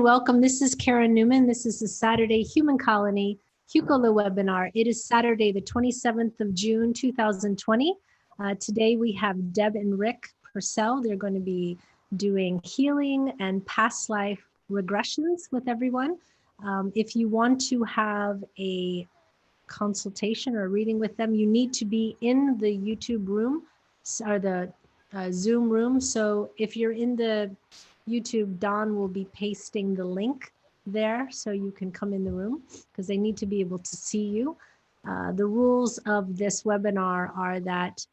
and welcome. This is Karen Newman. This is the Saturday Human Colony Hucolo webinar. It is Saturday, the 27th of June, 2020. Today we have Deb and Rick Purcell. They're going to be doing healing and past life regressions with everyone. If you want to have a consultation or reading with them, you need to be in the YouTube room or the Zoom room. So if you're in the YouTube, Don will be pasting the link there so you can come in the room because they need to be able to see you. The rules of this webinar are that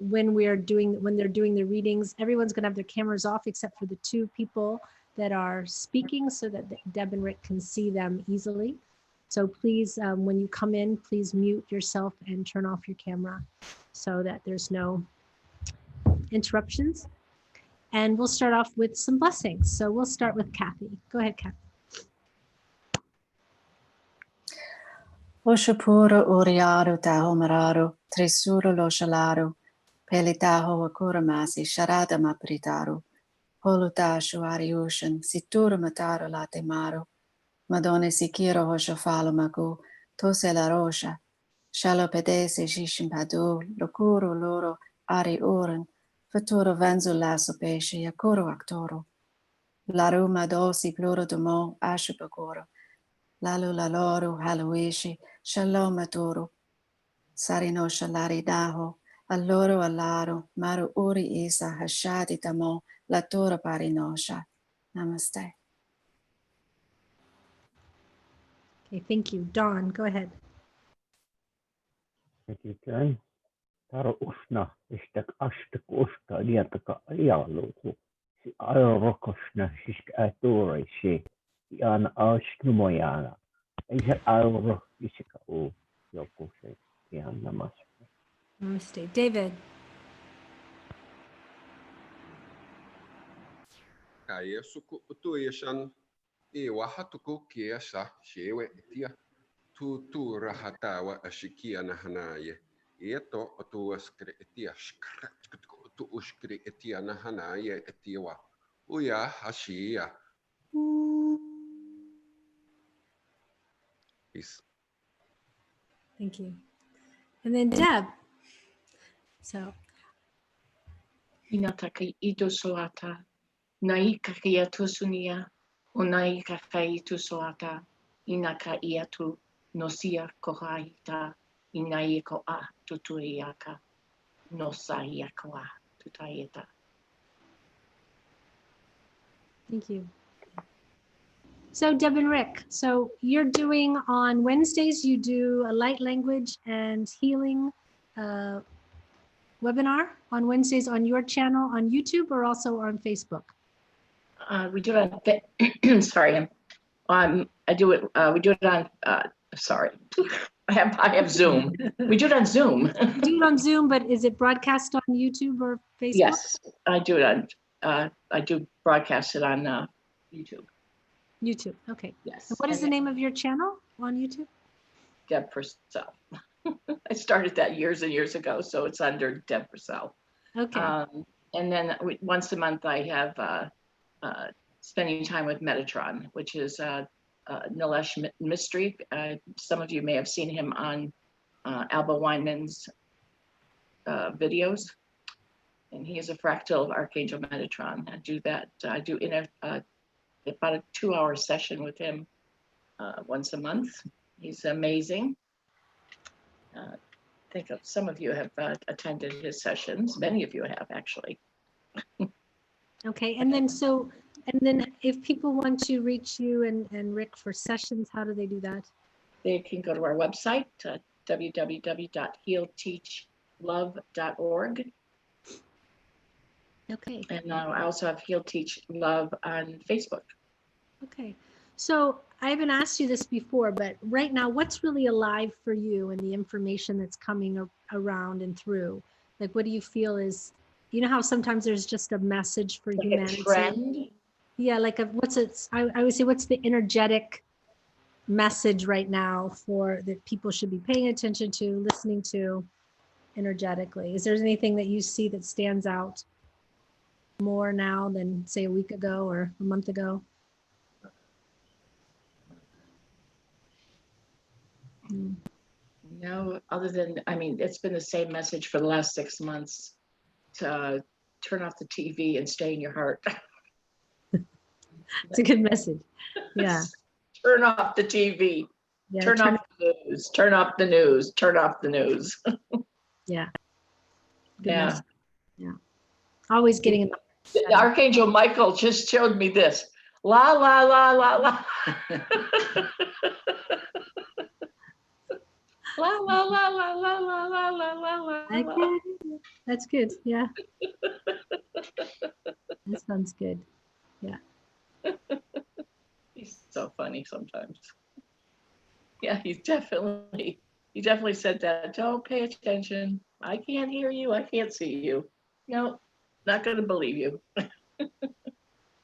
when they're doing the readings, everyone's going to have their cameras off except for the two people that are speaking so that Deb and Rick can see them easily. So please, when you come in, please mute yourself and turn off your camera so that there's no interruptions. And we'll start off with some blessings. So we'll start with Kathy. Go ahead, Kathy. Oshapura Uriaru Tahomararu, Trisuru Loshalaru, Pelitaho Akuramasi, Sharada Mapritaru, Holuta Shuariushan, Situra Mataru Latemaru, Madone Sikiro Hoshafalo Magu, Tose la Rosha, Shalopedese Shishimpadu, Locuru Loro, Ari Uran, Futuro Venzu Lasso Pesce, Yakuro Actoro, Laruma Dosi Pluro Dumo, Ashupagoro, Lalu Laloru, Haluishi, Shalom Maturu, Sarino Shalari Daho, Alloro Alaro, Maru Uri Isa, Hashadi Tamo, Latura Parinosha. Namaste. Okay, thank you. Dawn, go ahead. Taro usna istak astak usta diataka ialuku. Si aurokosna sisk aturi si iana asnumojana. Isa auro isika u joku se ihan namaste. Namaste. David. Kaya suku utuisan iwahatuku kiasa shewe itia tu rahatawa ashikia na hanaye. Ieto otu skri etia skrat tu uskri etia na hanaye etiwa uya hashia. Peace. Thank you. And then Deb. So. Inataka ito soata, naika kia tusunia, o naika kai tu soata, inaka iatu nosia kohaita, inaiko a tutuiaka, nosaiakoa tutaieta. Thank you. So Deb and Rick, so you're doing on Wednesdays, you do a light language and healing webinar on Wednesdays on your channel on YouTube or also on Facebook? We do it on, sorry, I do it, we do it on, sorry, I have Zoom. We do it on Zoom. You do it on Zoom, but is it broadcast on YouTube or Facebook? Yes, I do it on, I do broadcast it on YouTube. YouTube, okay. Yes. And what is the name of your channel on YouTube? Deb Purcell. I started that years and years ago, so it's under Deb Purcell. Okay. And then once a month I have spending time with Metatron, which is Nilesh Mystery. Some of you may have seen him on Alba Weinman's videos. And he is a fractal of Archangel Metatron. I do that. I do in about a 2-hour session with him once a month. He's amazing. I think some of you have attended his sessions. Many of you have, actually. Okay, and then if people want to reach you and Rick for sessions, how do they do that? They can go to our website, www.healteachlove.org. Okay. And I also have Heal Teach Love on Facebook. Okay, so I haven't asked you this before, but right now, what's really alive for you and the information that's coming around and through? Like, what do you feel is, you know how sometimes there's just a message for like humanity? A trend? Yeah, like I would say, what's the energetic message right now for that people should be paying attention to, listening to energetically? Is there anything that you see that stands out more now than say a week ago or a month ago? other than, I mean, it's been the same message for the last 6 months to turn off the TV and stay in your heart. It's a good message. Yeah. Turn off the TV. Yeah. Turn off the news. Turn off the news. Turn off the news. Yeah. Good Yeah. message. Yeah. Always getting in The Archangel Michael just showed me this. La, la, la, la, la. La, la, la, la, la, la, la, la, la, I la. get it. That's good. Yeah. That sounds good. He's so funny sometimes. Yeah, he definitely said that. Don't pay attention. I can't hear you. I can't see you. No, not gonna believe you.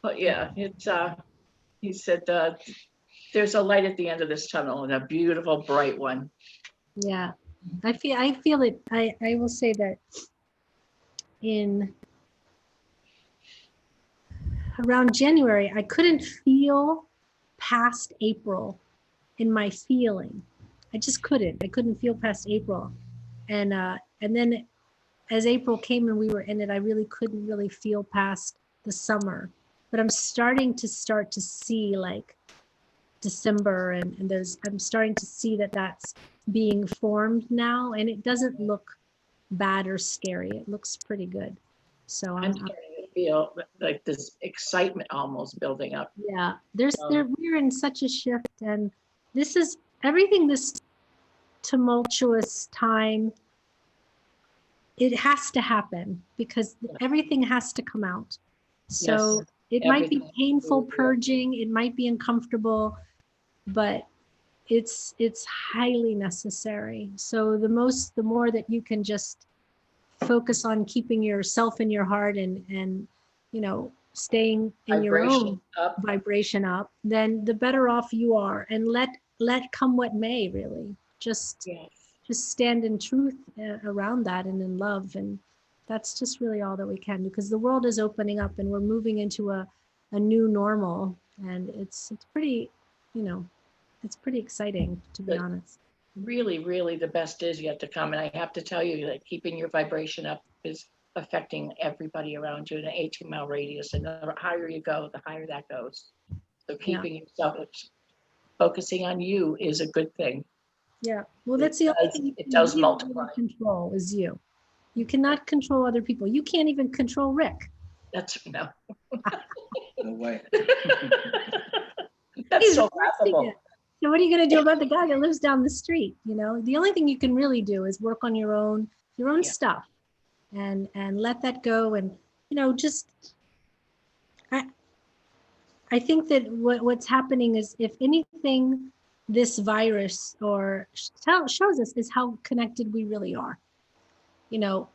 But yeah, it's he said there's a light at the end of this tunnel and a beautiful bright one. Yeah. I feel it. I will say that in around January, I couldn't feel past April in my feeling. I just couldn't. I couldn't feel past April. And then as April came and we were in it, I really couldn't really feel past the summer. But I'm starting to see like December and I'm starting to see that that's being formed now, and it doesn't look bad or scary. It looks pretty good. So I'm starting to feel like this excitement almost building up. yeah, we're in such a shift, and this is everything, this tumultuous time. It has to happen because everything has to come out. So Yes, it might be everything. painful purging, it might be uncomfortable, but it's highly necessary. So the more that you can just focus on keeping yourself in your heart and staying in your own vibration up, then the better off you are. And let come what may, really. Just stand in truth around that and in love. And that's just really all that we can do, because the world is opening up and we're moving into a new normal. And it's pretty, it's pretty exciting, to be honest. Really, really the best is yet to come. And I have to tell you that keeping your vibration up is affecting everybody around you in an 18-mile radius. And the higher you go, the higher that goes. So keeping yourself, focusing on you is a good thing. Yeah. Well, that's the only thing it does multiply. Control is you. You cannot control other people. You can't even control Rick. That's no. No way. That's so laughable. So what are you going to do about the guy that lives down the street? The only thing you can really do is work on your own stuff and let that go. And, just, I think that what's happening is, if anything, this virus shows us is how connected we really are,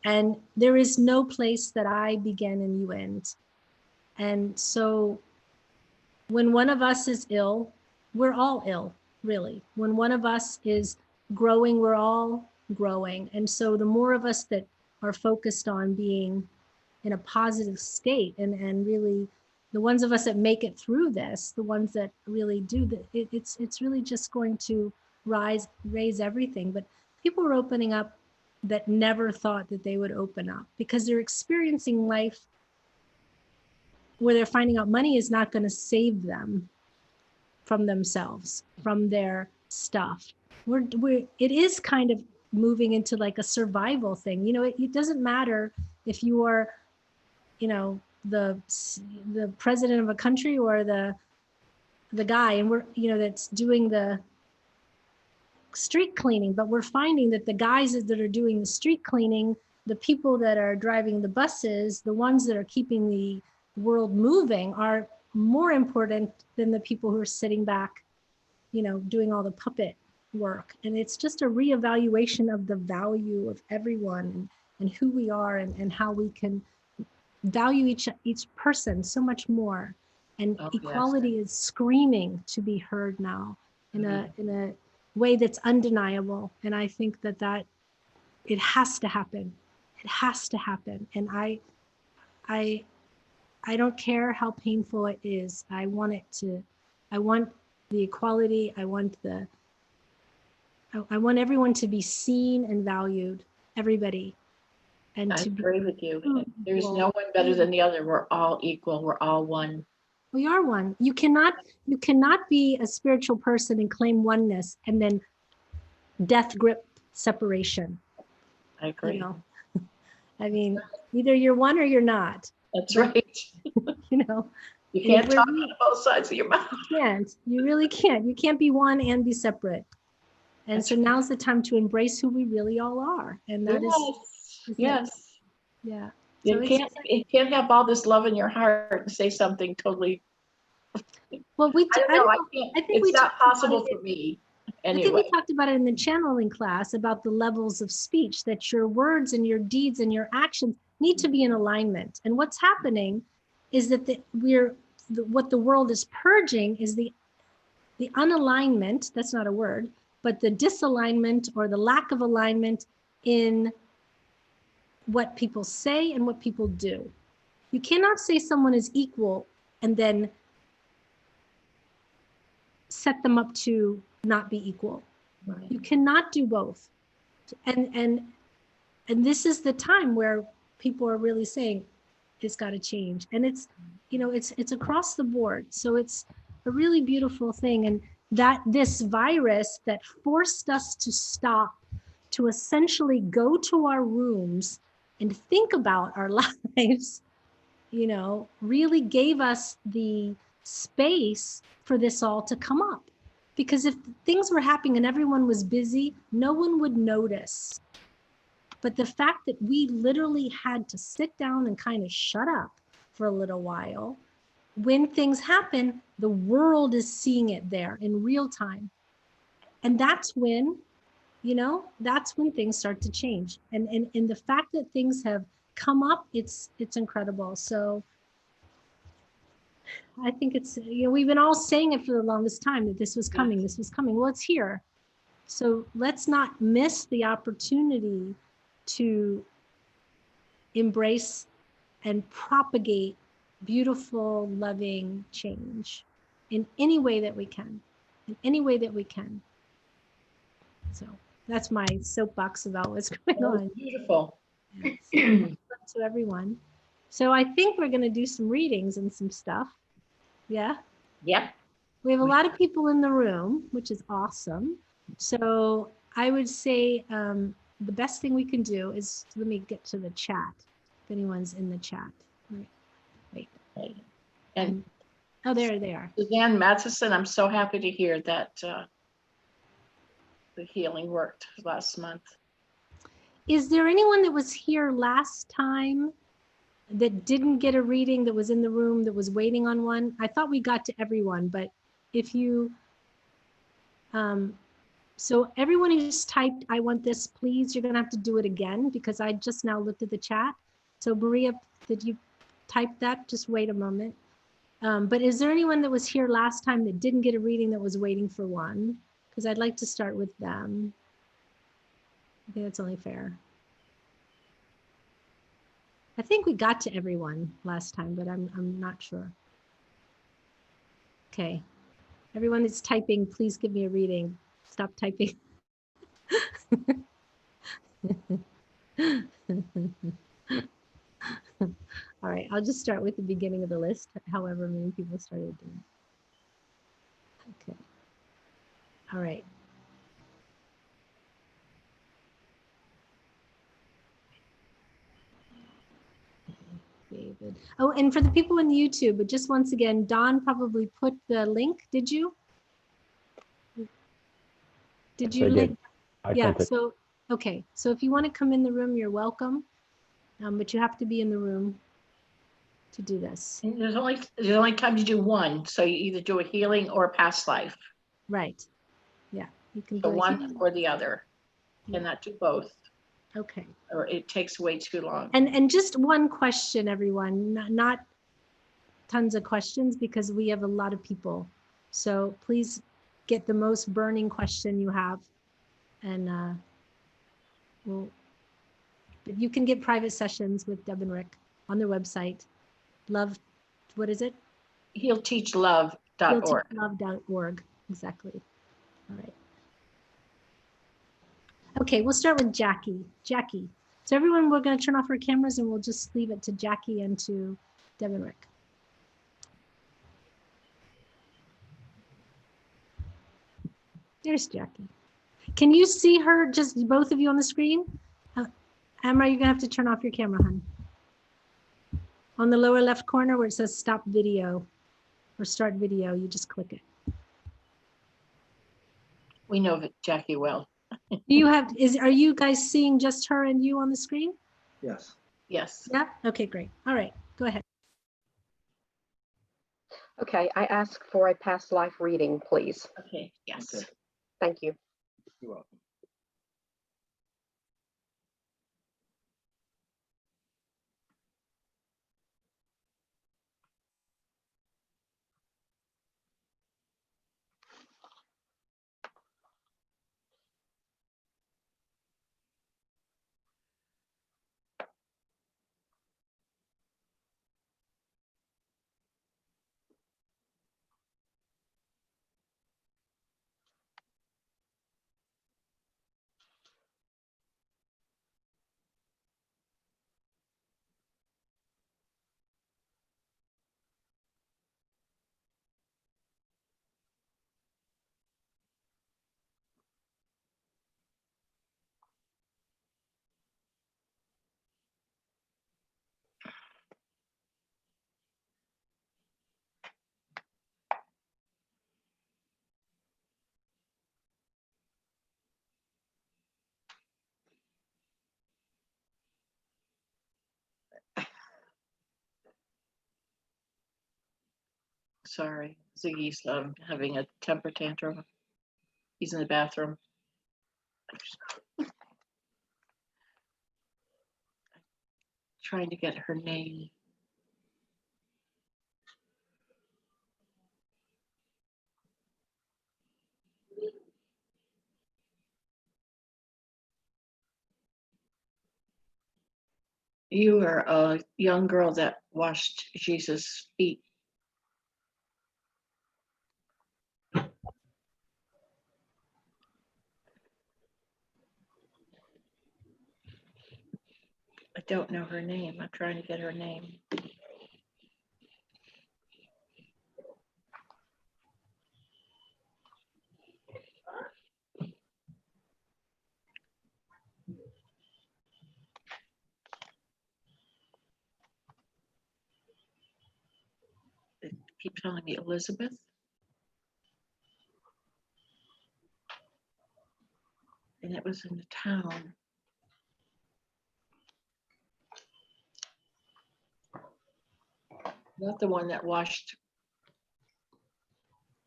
and there is no place that I begin and you end. And so when one of us is ill, we're all ill, really. When one of us is growing, we're all growing. And so the more of us that are focused on being in a positive state, and really the ones of us that make it through this, the ones that really do that, it's really just going to raise everything. But people are opening up that never thought that they would open up, because they're experiencing life where they're finding out money is not going to save them from themselves, from their stuff. It is kind of moving into like a survival thing. It doesn't matter if you are, the president of a country or the guy, and we're, that's doing the street cleaning, but we're finding that the guys that are doing the street cleaning, the people that are driving the buses, the ones that are keeping the world moving, are more important than the people who are sitting back, doing all the puppet work. And it's just a reevaluation of the value of everyone and who we are and how we can value each person so much more. And equality is screaming to be heard now in a way that's undeniable. And I think that it has to happen. It has to happen. And I don't care how painful it is. I want the equality. I want I want everyone to be seen and valued, everybody. And I to be agree with you. There's equal. no one better than the other. We're all equal. We're all one. We are one. You cannot be a spiritual person and claim oneness and then death grip separation. I agree. You know, I mean, either you're one or you're not. That's But, right. You know, You and can't if we're talk out of both sides of your mouth. You can't. You really can't. You can't be one and be separate. And That's so now's the time to embrace who we really all are. And that is, Yes. yeah. You can't have all this love in your heart and say something totally. Well, It's not possible for me. Anyway. I think we talked about it in the channeling class about the levels of speech, that your words and your deeds and your actions need to be in alignment. And what's happening is that what the world is purging is the unalignment, that's not a word, but the disalignment or the lack of alignment in what people say and what people do. You cannot say someone is equal and then set them up to not be equal. Right. You cannot do both. And this is the time where people are really saying it's got to change. And it's, it's across the board. So it's a really beautiful thing. And that this virus that forced us to stop, to essentially go to our rooms and think about our lives, really gave us the space for this all to come up. Because if things were happening and everyone was busy, no one would notice. But the fact that we literally had to sit down and kind of shut up for a little while, when things happen, the world is seeing it there in real time. And that's when, that's when things start to change. And the fact that things have come up, it's incredible. So I think it's, we've been all saying it for the longest time that this was coming, this was coming. Well, it's here. So let's not miss the opportunity to embrace and propagate beautiful, loving change in any way that we can, So that's my soapbox about what's going on. Beautiful. To everyone. So I think we're going to do some readings and some stuff. Yeah. Yep. We have a lot of people in the room, which is awesome. So I would say the best thing we can do is, let me get to the chat. If anyone's in the chat. Wait. And oh, there they are. Suzanne Matheson, I'm so happy to hear that the healing worked last month. Is there anyone that was here last time that didn't get a reading, that was in the room, that was waiting on one? I thought we got to everyone, but if you, so everyone who just typed, I want this, please, you're gonna have to do it again because I just now looked at the chat. So Maria, did you type that? Just wait a moment. But is there anyone that was here last time that didn't get a reading that was waiting for one? Because I'd like to start with them. I think that's only fair. I think we got to everyone last time, but I'm not sure. Okay. Everyone that's typing, please give me a reading. Stop typing. All right, I'll just start with the beginning of the list, however many people started doing. Okay. All right. David. Oh, and for the people in the YouTube, but just once again, Don probably put the link. Did you? Did you link? Yeah, so, okay. So if you want to come in the room, you're welcome. But you have to be in the room to do this. And there's only time to do one. So you either do a healing or a past life. Right. Yeah. You can do do one or the other. Yeah. Cannot do both. Okay. Or it takes way too long. And just one question, everyone, not tons of questions because we have a lot of people. So please get the most burning question you have. And you can get private sessions with Deb and Rick on their website. Love, what is it? HealTeachLove.org. HealTeachLove.org, exactly. All right. Okay, we'll start with Jackie. Jackie. So everyone, we're going to turn off our cameras and we'll just leave it to Jackie and to Deb and Rick. There's Jackie. Can you see her, just both of you on the screen? Amra, you're going to have to turn off your camera, hon. On the lower left corner where it says stop video or start video, you just click it. We know Jackie well. Do you have, are you guys seeing just her and you on the screen? Yes. Yes. Yeah? Okay, great. All right, go ahead. Okay, I ask for a past life reading, please. Okay. Yes. Okay. Thank you. You're welcome. Sorry, Ziggy's having a temper tantrum. He's in the bathroom. Trying to get her name. You were a young girl that washed Jesus' feet. I don't know her name. I'm trying to get her name. They keep telling me Elizabeth. And it was in the town. Not the one that washed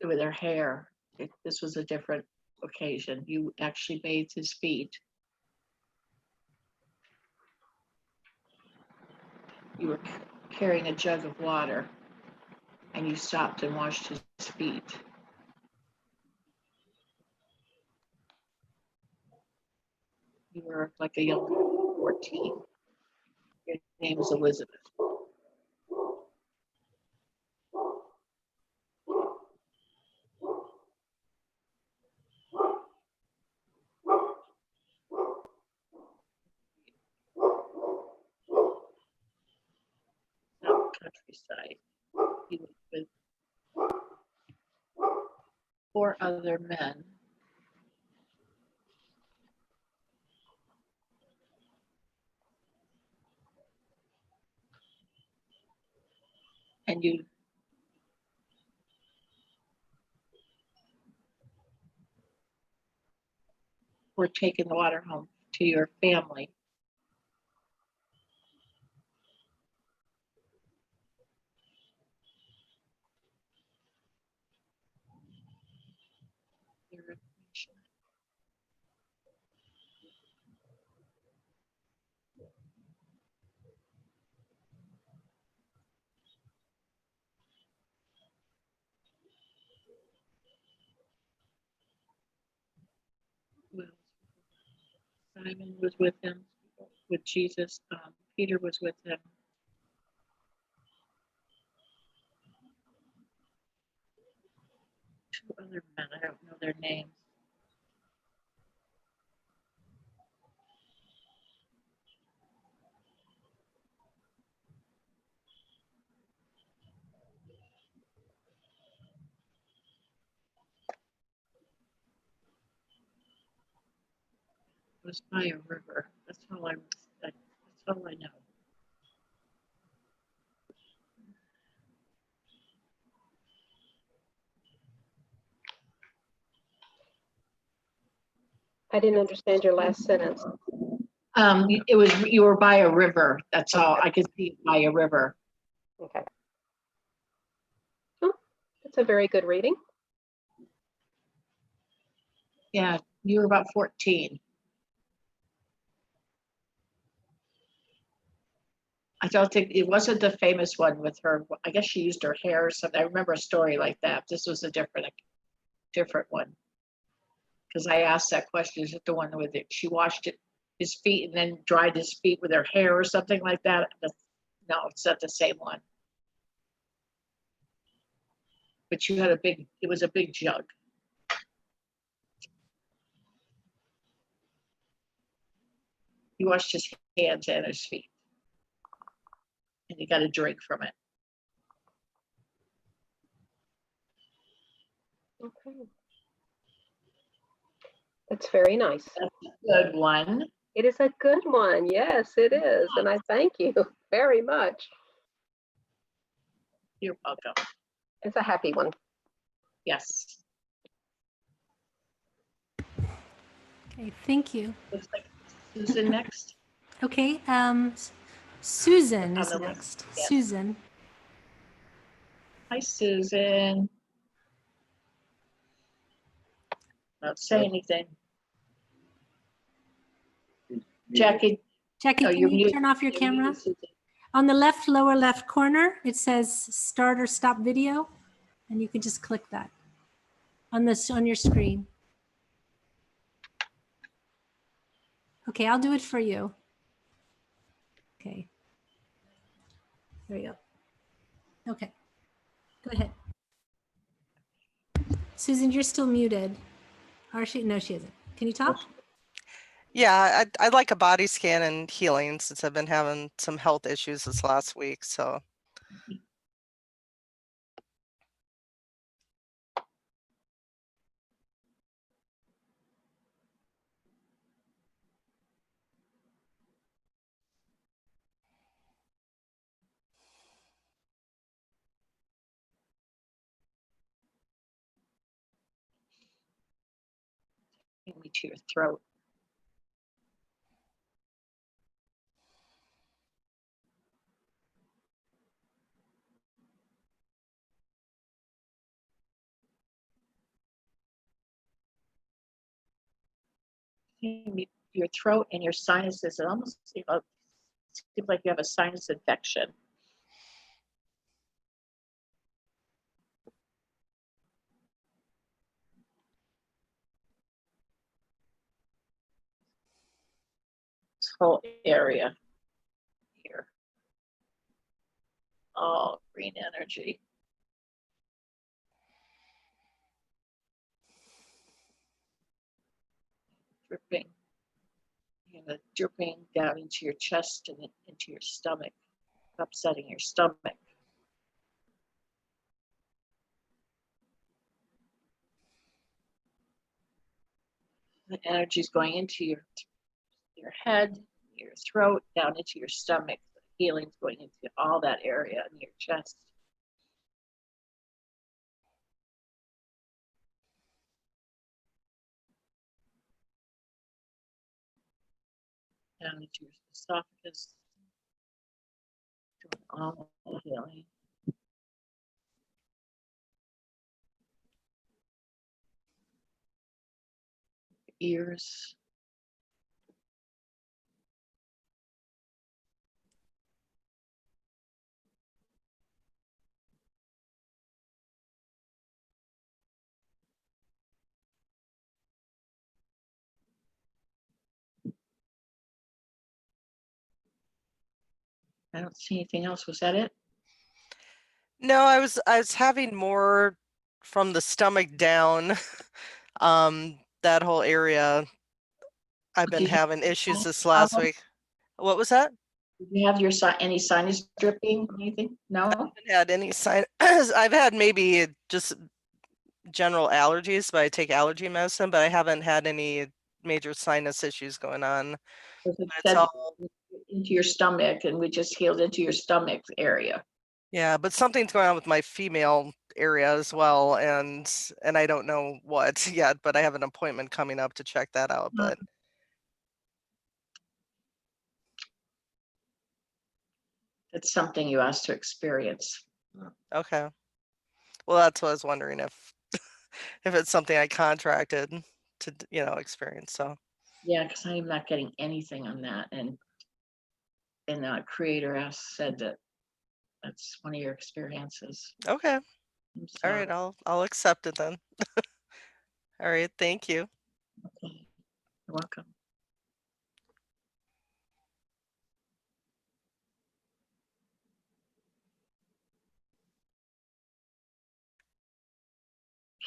with her hair. This was a different occasion. You actually bathed his feet. You were carrying a jug of water and you stopped and washed his feet. You were like a young 14. Your name is Elizabeth. Out countryside. He was with 4 other men. And you were taking the water home to your family. Your information. Well, Simon was with him, with Jesus. Peter was with him. Two other men, I don't know their names. was by a river. That's all that's all I know. I didn't understand your last sentence. It was, you were by a river. That's all. I could see it by a river. Okay. Oh, that's a very good reading. Yeah, you were about 14. I don't think it wasn't the famous one with her. I guess she used her hair or something. I remember a story like that. This was a different one. Because I asked that question, is it the one with it? She washed his feet and then dried his feet with her hair or something like that. No, it's not the same one. But you had it was a big jug. He washed his hands and his feet. And he got a drink from it. Okay. That's very nice. That's a good one. It is a good one. Yes, it is. And I thank you very much. You're welcome. It's a happy one. Yes. Okay, thank you. Looks like Susan next. Okay, Susan is On the list, next. yes. Susan. Hi, Susan. Not say anything. Jackie. Jackie, Oh, can you're you muted. turn off your You're camera? muted, Susan. On the left, lower left corner, it says start or stop video, and you can just click that on your screen. Okay, I'll do it for you. Okay. There you go. Okay. Go ahead. Susan, you're still muted. Or no, she isn't. Can you talk? Yeah, I'd like a body scan and healing since I've been having some health issues this last week. So Take me to your throat. Your throat and your sinuses. It almost seems like you have a sinus infection. This whole area here. All green energy. Dripping. And dripping down into your chest and into your stomach, upsetting your stomach. The energy is going into your head, your throat, down into your stomach. The healing's going into all that area in your chest. Down into your esophagus. Doing all the healing. Ears. I don't see anything else. Was that it? no, I was having more from the stomach down. That whole area. I've been Did you having have issues sinus this last problems? week. What was that? Did you have any sinus dripping? Anything? No. I haven't had any sign. I've had maybe just general allergies, but I take allergy medicine, but I haven't had any major sinus issues going on. It But it's said all into your stomach, and we just healed into your stomach area. yeah, but something's going on with my female area as well, and I don't know what yet, but I have an appointment coming up to check that out. But It's something you asked to experience. okay. Well, that's what I was wondering if if it's something I contracted to, experience. So Yeah, because I'm not getting anything on that, and creator said that that's one of your experiences. okay. I'm All right, sorry. I'll accept it then. All right, thank you. Okay. You're welcome.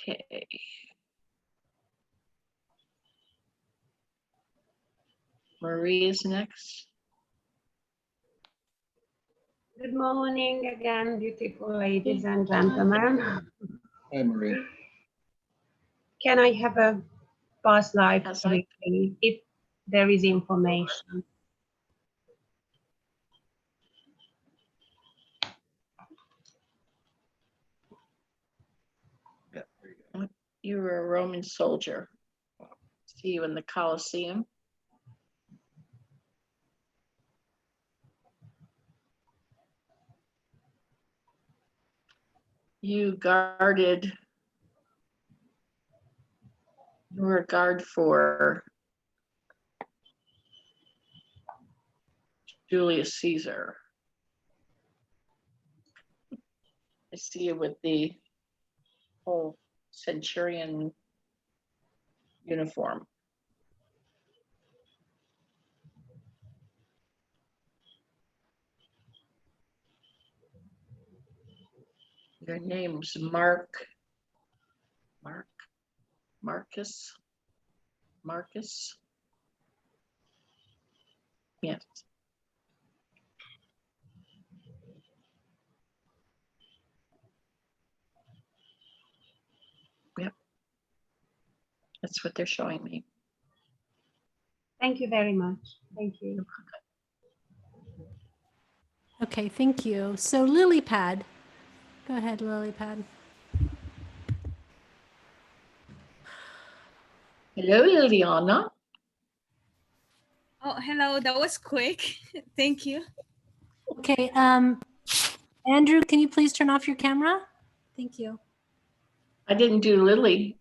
Okay. Marie is next. Good morning again, beautiful ladies and gentlemen. Hi, Marie. Can I have a past life Past life. reading if there is information? Yeah, there you go. You were a Roman soldier. See you in the Colosseum. You were a guard for Julius Caesar. I see you with the whole centurion uniform. Your name's Marcus. Yes. Yep. That's what they're showing me. Thank you very much. Thank you. Okay, thank you. So lily pad. Go ahead, lily pad. Hello, Liliana. Oh, hello. That was quick. Thank you. Okay, Andrew, can you please turn off your camera? Thank you. I didn't do Lily.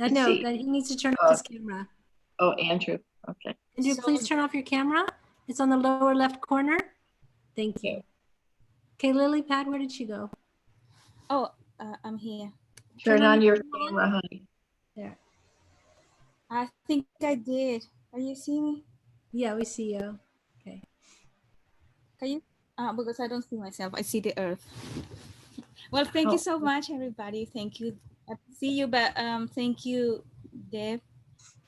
I know that he needs to turn off his camera. Oh, Andrew. Okay. Andrew, please turn off your camera. It's on the lower left corner. Thank you. Okay, lily pad, where did she go? Oh, I'm here. Turn on your camera, honey. There. I think I did. Are you seeing me? Yeah, we see you. Okay. Can you? Because I don't see myself. I see the earth. Well, thank you so much, everybody. Thank you. I see you, but thank you, Deb.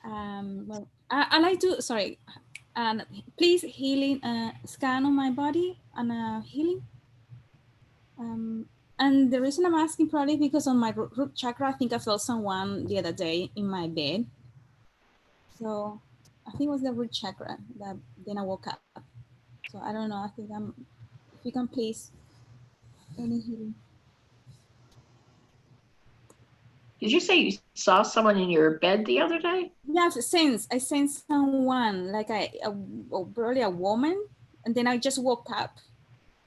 Well, I like to. Sorry. Please healing scan on my body and healing. And the reason I'm asking probably because on my root chakra, I think I felt someone the other day in my bed. So I think it was the root chakra that then I woke up. So I don't know. I think if you can please, any healing. Did you say you saw someone in your bed the other day? Yeah, I sensed someone like probably a woman, and then I just woke up.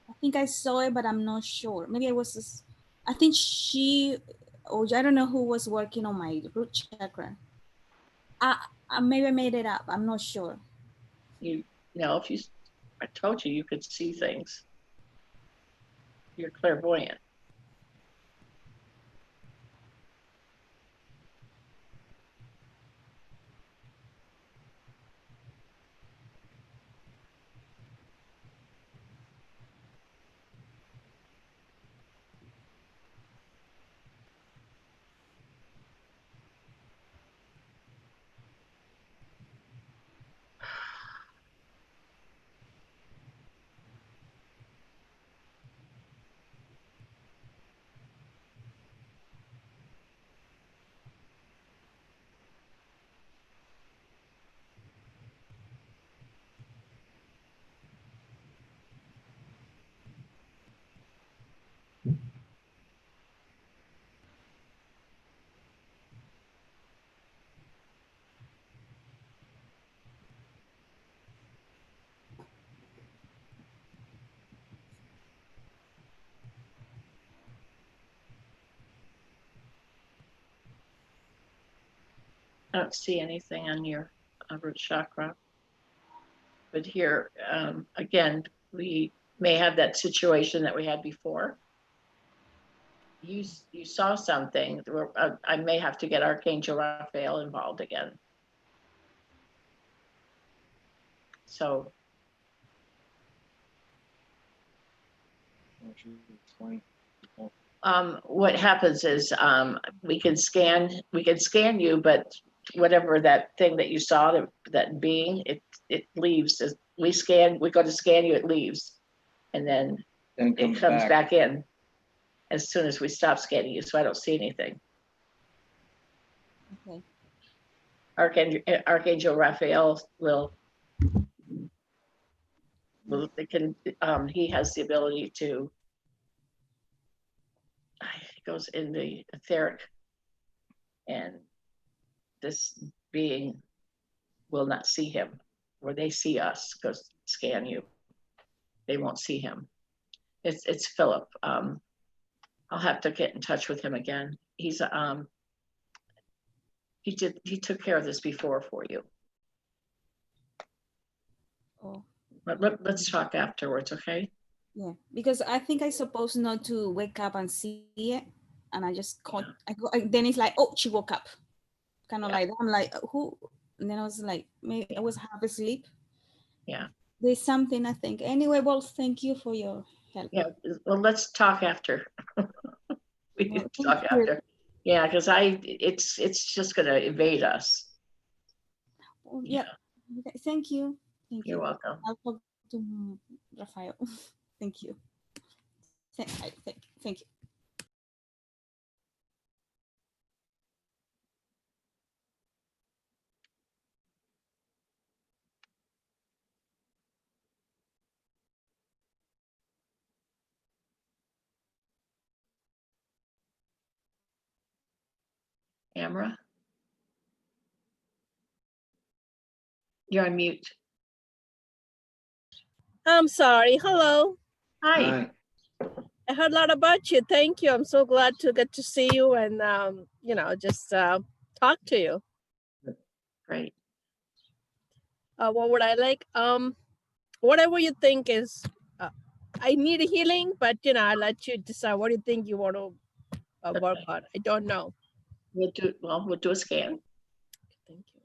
I think I saw it, but I'm not sure. Maybe it was just, I think she, or I don't know who was working on my root chakra. Maybe I made it up. I'm not sure. I told you could see things. You're clairvoyant. I don't see anything on your root chakra. But here, again, we may have that situation that we had before. You saw something where I may have to get Archangel Raphael involved again. So what happens is we can scan you, but whatever that thing that you saw, that being, it leaves. We go to scan you, it leaves, and then it comes back in as soon as we stop scanning you. So I don't see anything. Okay. Archangel Raphael he has the ability to, he goes in the etheric, and this being will not see him, or they see us, because scan you, they won't see him. It's Philip. I'll have to get in touch with him again. He's he took care of this before for you. Oh. Let's talk afterwards, okay? Yeah, because I think I supposed not to wake up and see it, and I just caught. Then it's like, oh, she woke up, kind of like that. I'm like, who? And then I was like, maybe I was half asleep. Yeah. There's something, I think. Anyway, well, thank you for your help. Yeah. Well, let's talk after. We need to talk you. after. Yeah, because it's just gonna evade us. Oh, yeah. Okay, thank you. Thank You're you. welcome. I'll talk to Rafael. Thank you. Thank you. Amra, you're on mute. I'm sorry. Hello. Hi. I heard a lot about you. Thank you. I'm so glad to get to see you and, just talk to you. Great. What would I like? Whatever you think is, I need a healing, but, I'll let you decide what do you think you want to work on. I don't know. We'll do a scan. Thank you.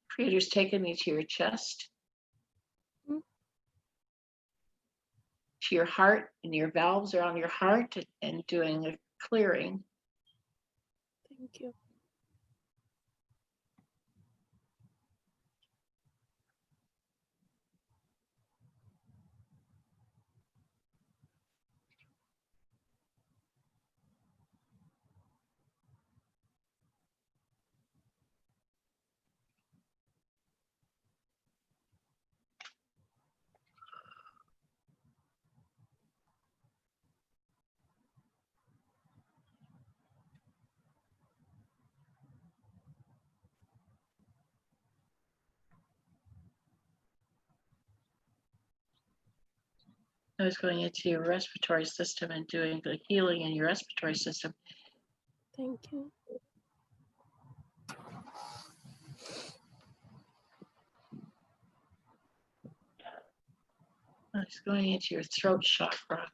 Creator's taking me to your chest, to your heart, and your valves are on your heart, and doing a clearing. Thank you. I was going into your respiratory system and doing the healing in your respiratory system. Thank you. I was going into your throat chakra.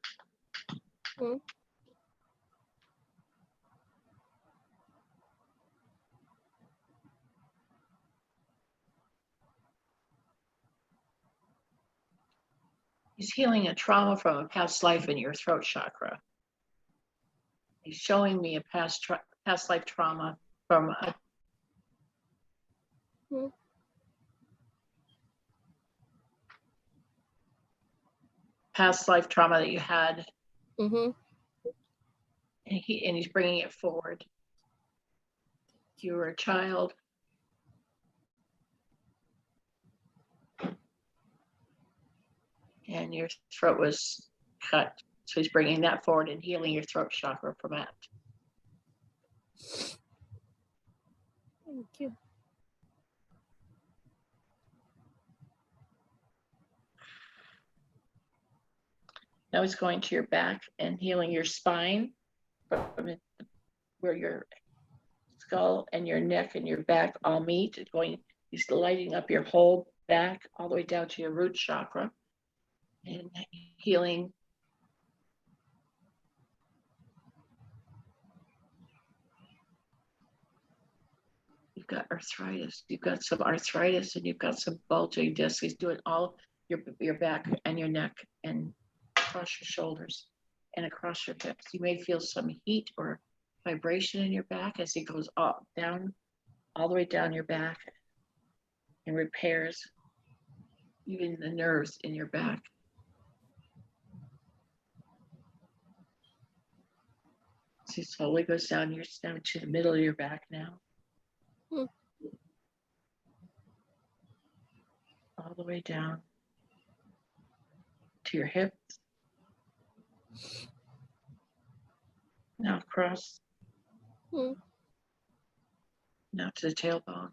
He's healing a trauma from a past life in your throat chakra. He's showing me a past life trauma from a past life trauma that you had. And he's bringing it forward. You were a child. and your throat was cut. So he's bringing that forward and healing your throat chakra from that. Thank you. Now he's going to your back and healing your spine from where your skull and your neck and your back all meet. He's lighting up your whole back all the way down to your root chakra and healing. You've got arthritis. You've got some arthritis and you've got some bulging discs. He's doing all your back and your neck and across your shoulders and across your hips. You may feel some heat or vibration in your back as he goes up, down, all the way down your back and repairs even the nerves in your back. So he slowly goes down to the middle of your back now. All the way down to your hips. Now across. Now to the tailbone.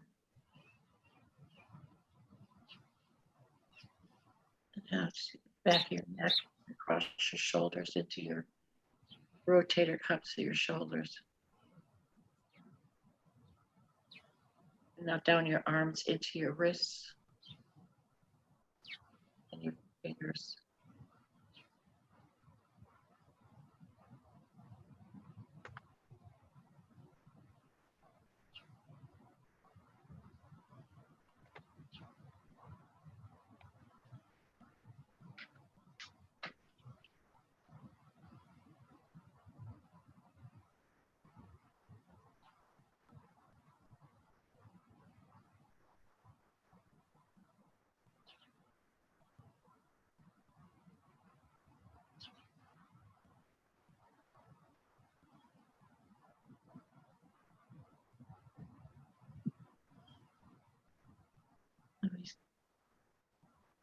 And now to the back of your neck, across your shoulders into your rotator cuffs of your shoulders. And now down your arms into your wrists and your fingers.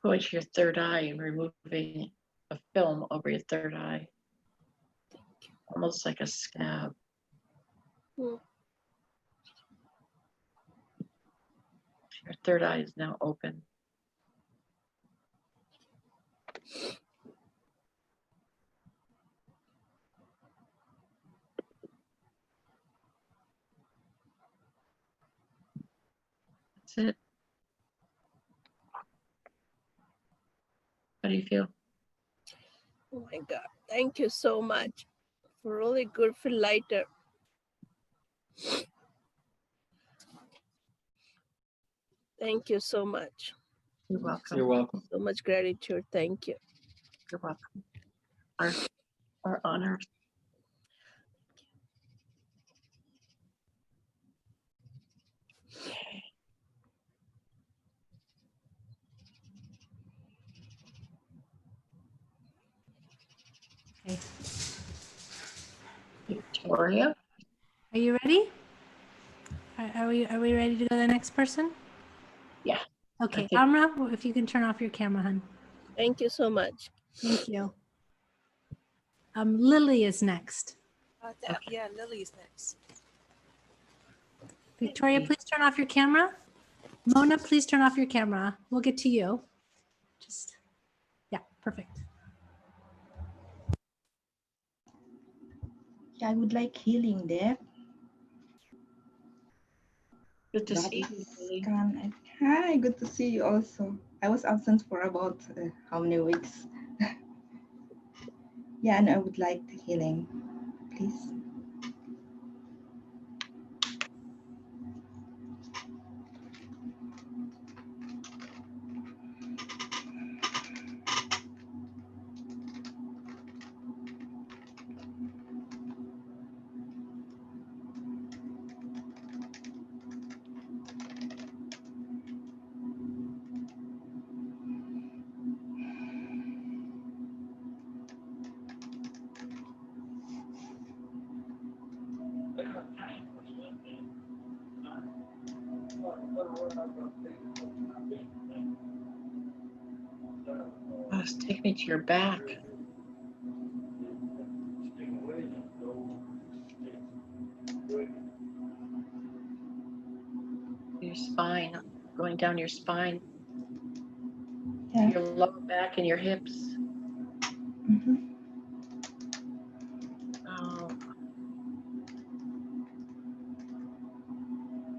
Going to your third eye and removing a film over your third eye, almost like a scab. Your third eye is now open. That's it. How do you feel? Oh my God. Thank you so much. Really good, feel lighter. Thank you so much. You're welcome. You're welcome. So much gratitude. Thank you. You're welcome. Our honor. Okay. Victoria. Are you ready? Are we ready to go to the next person? Yeah. Okay, Amra, if you can turn off your camera, hon. Thank you so much. Thank you. Lily is next. Yeah, Lily is next. Victoria, please turn off your camera. Mona, please turn off your camera. We'll get to you. Yeah, perfect. I would like healing there. Good to see you, Lily. Hi, good to see you also. I was absent for about how many weeks? Yeah, and I would like the healing, please. Just take me to your back. Your spine, going down your spine, Yeah. your lower back and your hips. Oh.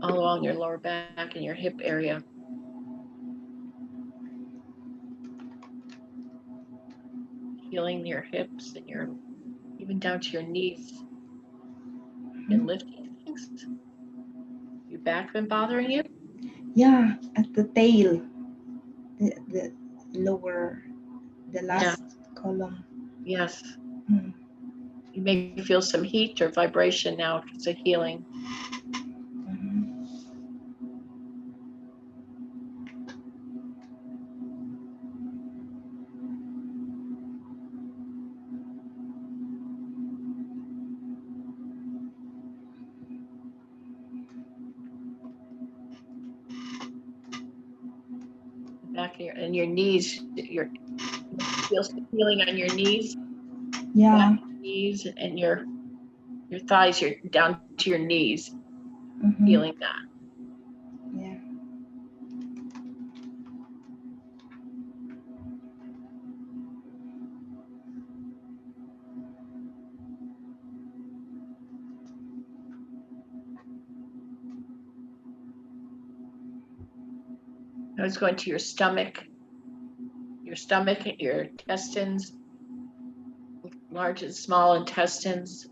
All along your lower back and your hip area. Healing your hips and your, even down to your knees. And lifting things. Your back been bothering you? Yeah, at the tail, the lower, the last column. Yes. You may feel some heat or vibration now. It's a healing. Back and your knees, your feel some healing on your knees. Yeah. Back, knees, and your thighs. You're down to your knees, feeling that. Yeah. Now it's going to your stomach, your intestines, large and small intestines.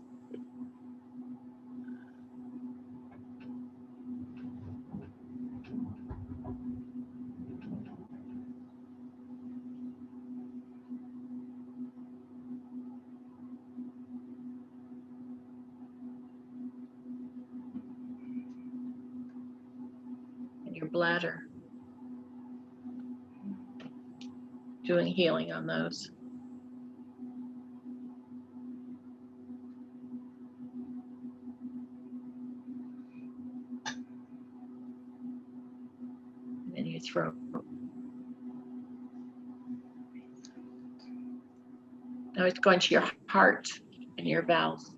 And your bladder. Doing healing on those. And then your throat. Now it's going to your heart and your valves.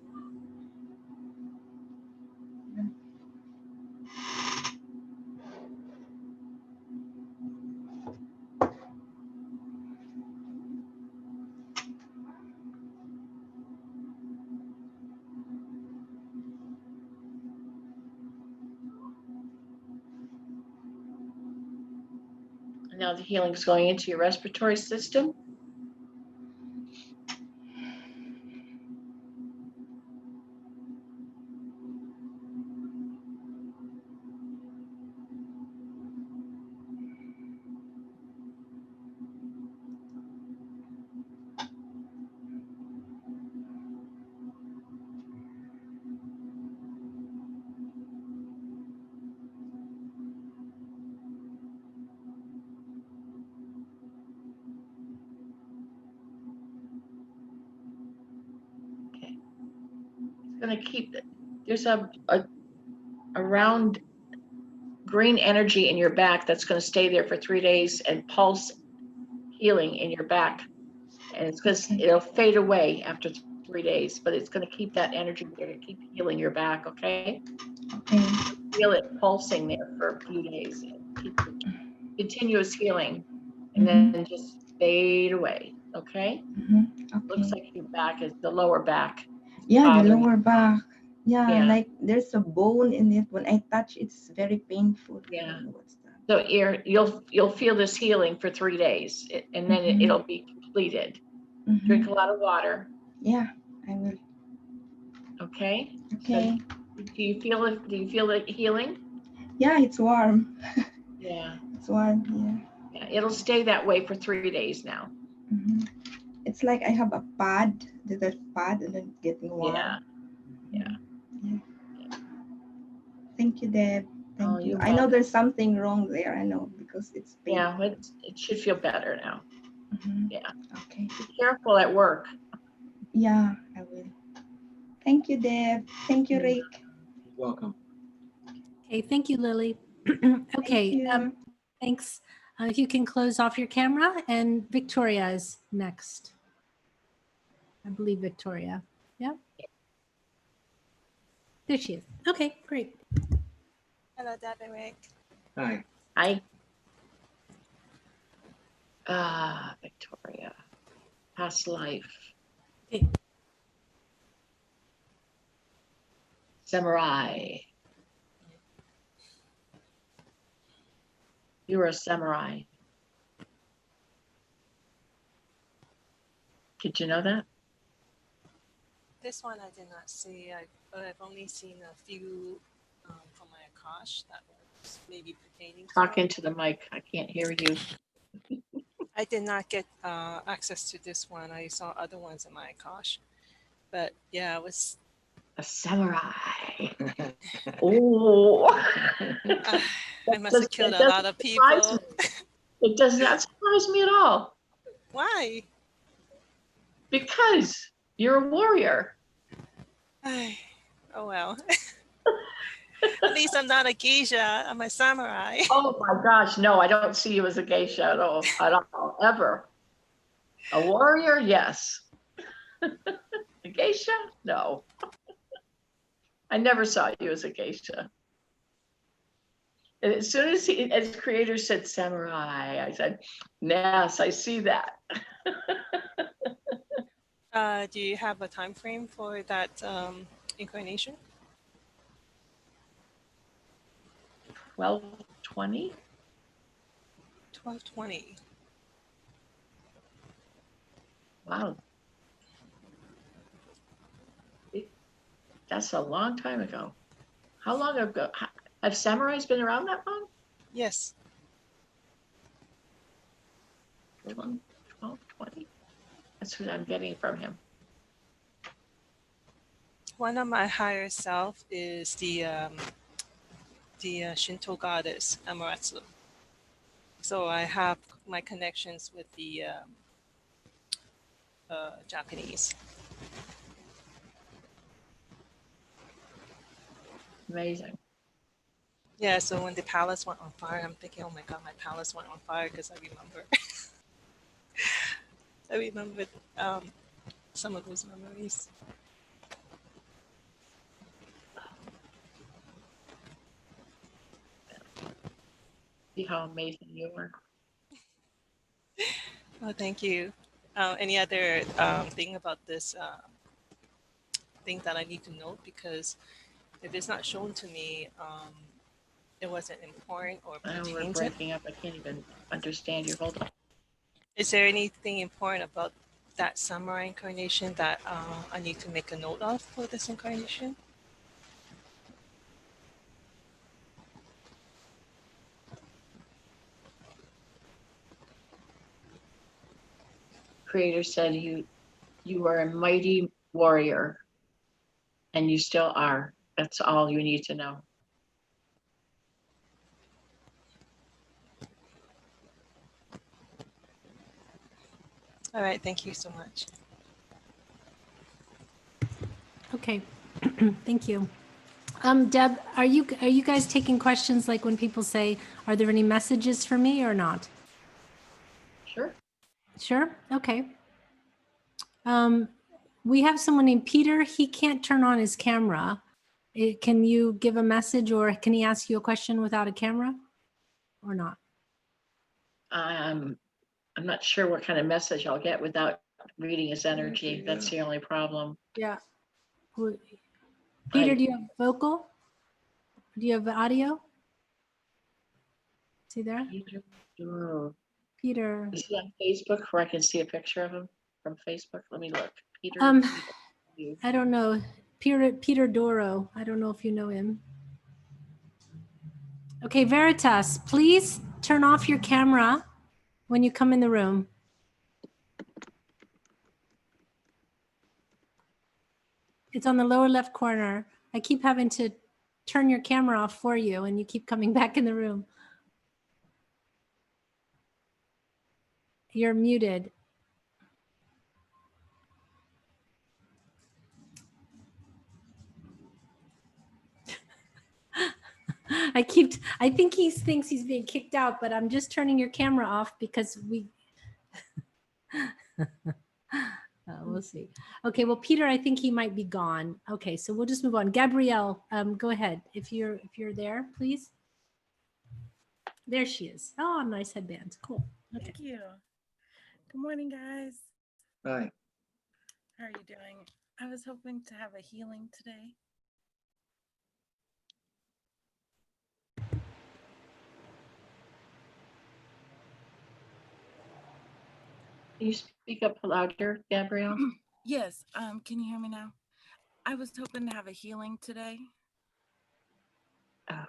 And now the healing is going into your respiratory system. Okay. It's going to keep it. There's a round green energy in your back that's going to stay there for 3 days and pulse healing in your back. And it's because it'll fade away after 3 days, but it's going to keep that energy there to keep healing your back. Okay. Feel it pulsing there for a few days. Keep continuous healing, and then just fade away. Okay. Looks like your back is the lower back. Yeah, the lower back. Yeah, Yeah. like there's a bone in it. When I touch, it's very painful. Yeah. What's that? So you'll feel this healing for 3 days, and then it'll be completed. Drink a lot of water. Yeah, I will. Okay. Okay. So do you feel it? Do you feel the healing? Yeah, it's warm. Yeah. It's warm. Yeah. Yeah. It'll stay that way for 3 days now. It's like I have a pad, the pad, and then getting warm. Yeah. Thank you, Deb. Thank you. You're I know welcome. there's something wrong there. I know because it's painful. Yeah, it should feel better now. Yeah. Okay. Be careful at work. Yeah, I will. Thank you, Deb. Thank you, Rick. Welcome. Okay, thank you, Lily. Okay, Thank you. thanks. If you can close off your camera, and Victoria is next. I believe Victoria. Yeah. There she is. Okay, great. Hello, Deb and Rick. Hi. Hi. Victoria. Past life. Okay. Samurai. You were a samurai. Did you know that? This one I did not see. I've only seen a few from my Akash that was maybe pertaining to Talk it. into the mic. I can't hear you. I did not get access to this one. I saw other ones in my Akash. But yeah, it was A samurai. Oh. I must have killed a lot of people. It does not surprise me at all. Why? Because you're a warrior. Oh well. At least I'm not a geisha. I'm a samurai. Oh my gosh, no, I don't see you as a geisha at all, ever. A warrior, yes. A geisha, no. I never saw you as a geisha. And as soon as creator said samurai, I said, yes, I see that. Do you have a time frame for that incarnation? 1220? 1220. Wow. That's a long time ago. How long ago? Have samurais been around that long? Yes. 12, 20? That's what I'm getting from him. One of my higher self is the Shinto goddess Amaterasu. So I have my connections with the Japanese. Amazing. Yeah, so when the palace went on fire, I'm thinking, oh my God, my palace went on fire because I remember. I remembered some of those memories. See how amazing you are. Oh, thank you. Any other thing about this thing that I need to note? Because if it's not shown to me, it wasn't important or We're pertains it. breaking up. I can't even understand you. Hold on. Is there anything important about that samurai incarnation that I need to make a note of for this incarnation? Creator said you are a mighty warrior, and you still are. That's all you need to know. All right, thank you so much. Okay, thank you. Deb, are you guys taking questions like when people say, are there any messages for me or not? Sure. Sure, okay. We have someone named Peter. He can't turn on his camera. Can you give a message or can he ask you a question without a camera or not? I'm not sure what kind of message I'll get without reading his energy. That's the only problem. Yeah. Peter, do you have vocal? Do you have audio? Is he there? Peter. Is he on Facebook where I can see a picture of him from Facebook? Let me look. Peter. I don't know. Peter Doro. I don't know if you know him. Okay, Veritas, please turn off your camera when you come in the room. It's on the lower left corner. I keep having to turn your camera off for you and you keep coming back in the room. You're muted. I think he thinks he's being kicked out, but I'm just turning your camera off because we, we'll see. Okay, well, Peter, I think he might be gone. Okay, so we'll just move on. Gabrielle, go ahead. If you're there, please. There she is. Oh, nice headband. Cool. Okay. Thank you. Good morning, guys. Hi. How are you doing? I was hoping to have a healing today. Can you speak up louder, Gabrielle? Yes. Can you hear me now? I was hoping to have a healing today. Okay.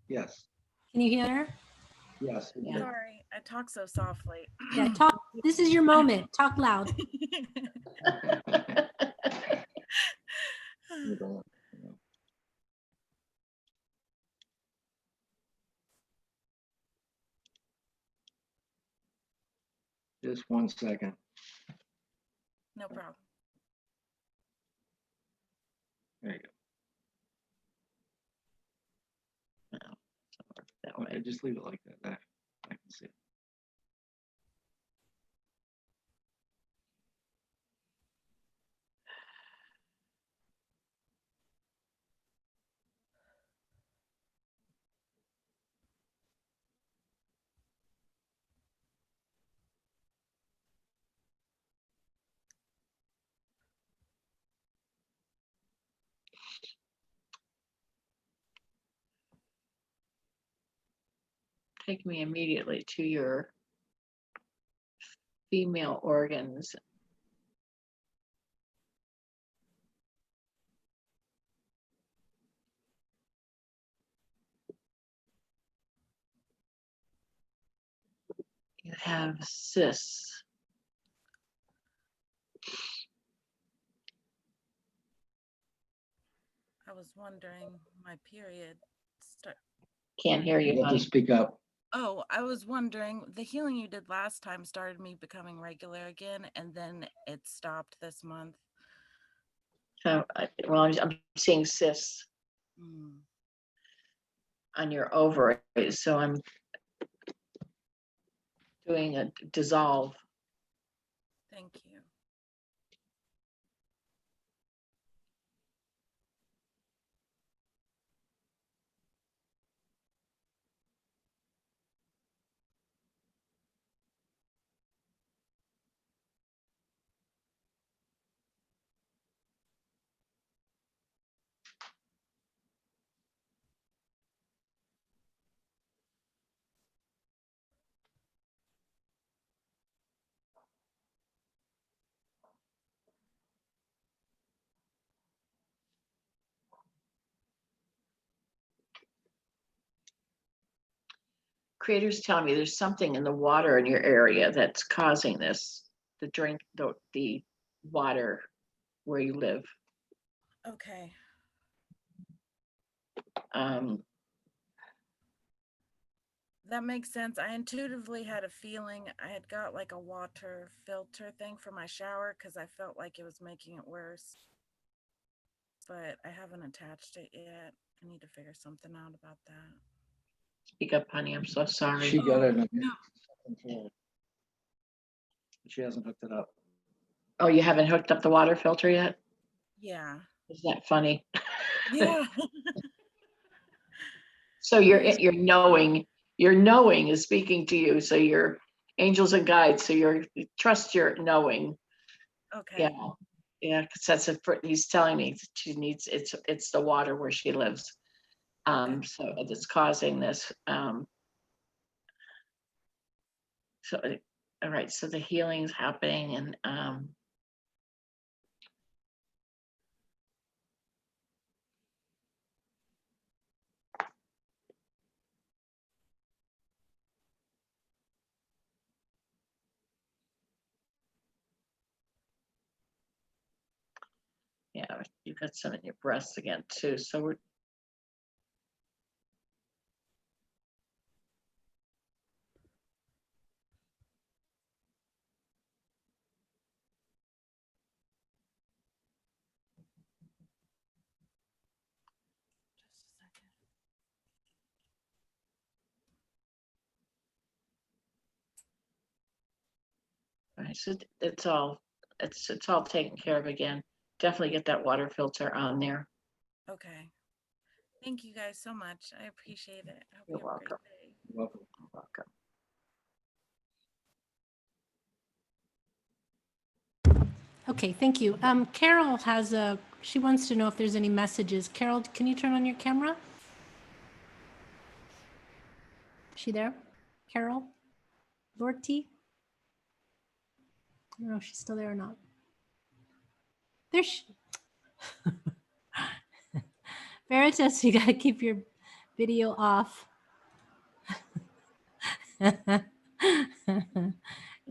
Yes. Can you hear her? Yes. Yeah. Sorry, I talk so softly. Yeah, talk. This is your moment. Talk loud. Just 1 second. No problem. There you That go. Okay, way. just leave it like that. I can see it. Take me immediately to your female organs. You have cysts. I was wondering, my period start. Can't hear you, You have to honey. speak up. Oh, I was wondering, the healing you did last time started me becoming regular again, and then it stopped this month. So, well, I'm seeing cysts on your ovaries, so I'm doing a dissolve. Thank you. Creators telling me there's something in the water in your area that's causing this, to drink the water where you live. Okay. That makes sense. I intuitively had a feeling I had got like a water filter thing for my shower because I felt like it was making it worse. But I haven't attached it yet. I need to figure something out about that. Speak up, honey. I'm so sorry. She got it. No. She hasn't hooked it up. Oh, you haven't hooked up the water filter yet? Yeah. Isn't that funny? Yeah. So your knowing is speaking to you. So your angels and guides. So you trust your knowing. Okay. Yeah. Because that's he's telling me she needs it's the water where she lives. So it's causing this. So all right. So the healing's happening, and yeah, you've got some in your breasts again too. So we're Just a second. So it's all taken care of again. Definitely get that water filter on there. Okay. Thank you guys so much. I appreciate it. I hope You're you have a great welcome. day. You're welcome. You're welcome. Okay, thank you. Carol she wants to know if there's any messages. Carol, can you turn on your camera? Is she there? Carol? Lorty? I don't know if she's still there or not. There she. Veritas, you gotta keep your video off.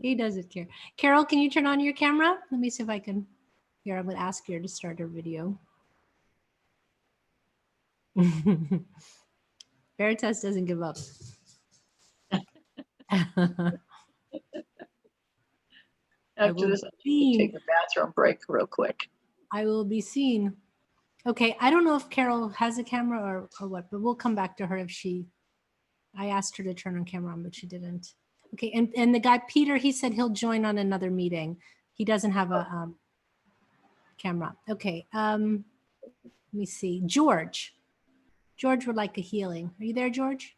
He doesn't care. Carol, can you turn on your camera? Let me see if I can. Here, I'm gonna ask her to start her video. Veritas doesn't give up. After this, I need to take a bathroom break real quick. I will be seen. Okay, I don't know if Carol has a camera or what, but we'll come back to her if I asked her to turn on camera on, but she didn't. Okay, and the guy, Peter, he said he'll join on another meeting. He doesn't have a camera. Okay, let me see. George would like a healing. Are you there, George?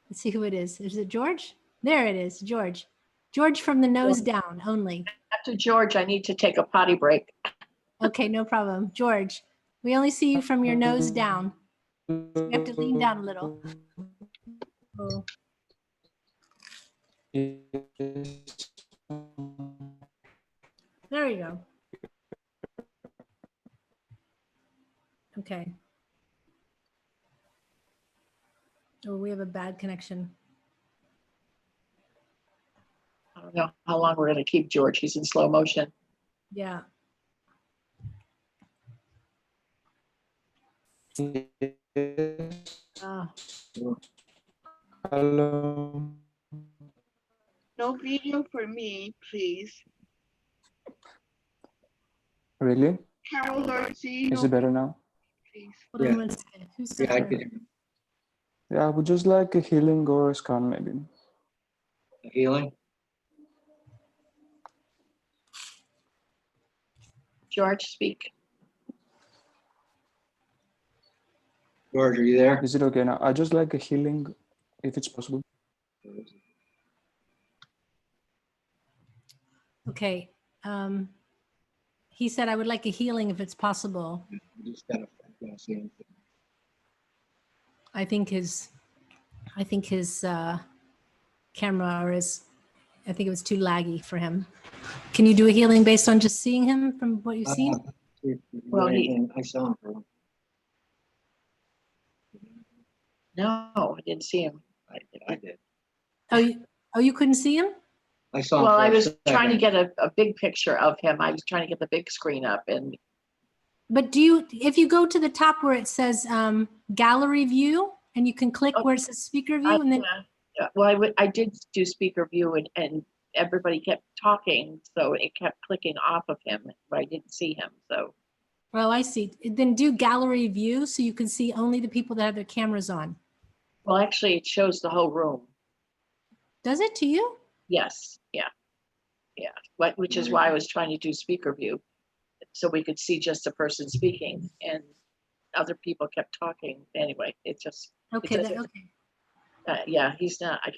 Let's see who it is. Is it George? There it is, George. George from the nose down only. After George, I need to take a potty break. Okay, no problem. George, we only see you from your nose down. So you have to lean down a little. Oh. There you go. Okay. Oh, we have a bad connection. I don't know how long we're going to keep George. He's in slow motion. Yeah. Hello. No video for me, please. Really? Carol Lordsey, Is it better now? please. Hold on one second. Who's Yeah, I there? can. Yeah, I would just like a healing or a scan, maybe. A healing? George, speak. George, are you there? Is it okay now? I just like a healing, if it's possible. Okay. He said, I would like a healing if it's possible. Just gotta see anything. I think his camera or I think it was too laggy for him. Can you do a healing based on just seeing him from what you've seen? Well, I saw him for No, I didn't see him. I did. Oh, you couldn't see him? I saw him. Well, for I a was trying to second. get a big picture of him. I was trying to get the big screen up, and But if you go to the top where it says gallery view and you can click where it says speaker view and then. Well, I did do speaker view and everybody kept talking, so it kept clicking off of him, but I didn't see him. So. Oh, I see. Then do gallery view so you can see only the people that have their cameras on. Well, actually, it shows the whole room. Does it to you? Yes. Yeah. Yeah. Which is why I was trying to do speaker view, so we could see just the person speaking, and other people kept talking. Anyway, it just. Okay. Okay. Yeah, he's not. I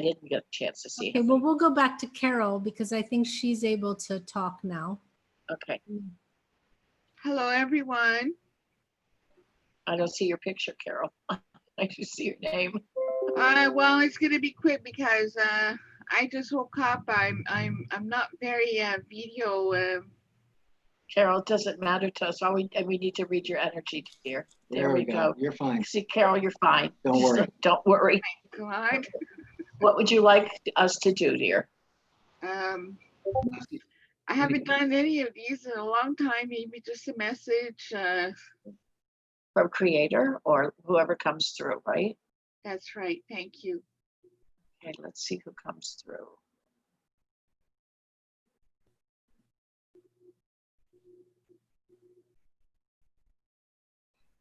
didn't get a chance to see Okay. him. Well, we'll go back to Carol because I think she's able to talk now. Okay. Hello, everyone. I don't see your picture, Carol. I just see your name. Well, it's gonna be quick because I just woke up. I'm not very video. Carol, it doesn't matter to us. We need to read your energy, dear. There we go. You're fine. See, Carol, you're fine. Don't worry. Don't worry. God. What would you like us to do, dear? I haven't done any of these in a long time. Maybe just a message. From Creator or whoever comes through, right? That's right. Thank you. Okay, let's see who comes through.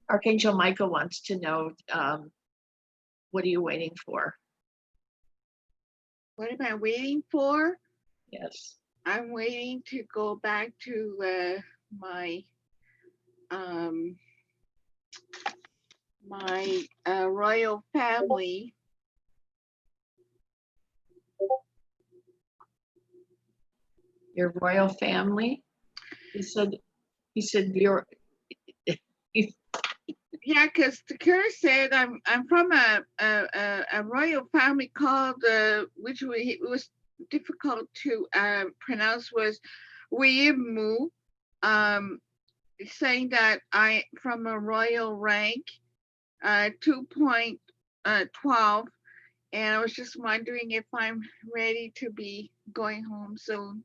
Archangel Michael wants to know, what are you waiting for? What am I waiting for? Yes. I'm waiting to go back to my royal family. Your royal family? He said you're Yeah, because the curse said I'm from a royal family called which was difficult to pronounce, was Wiimu, saying that I from a royal rank 2.12, and I was just wondering if I'm ready to be going home soon.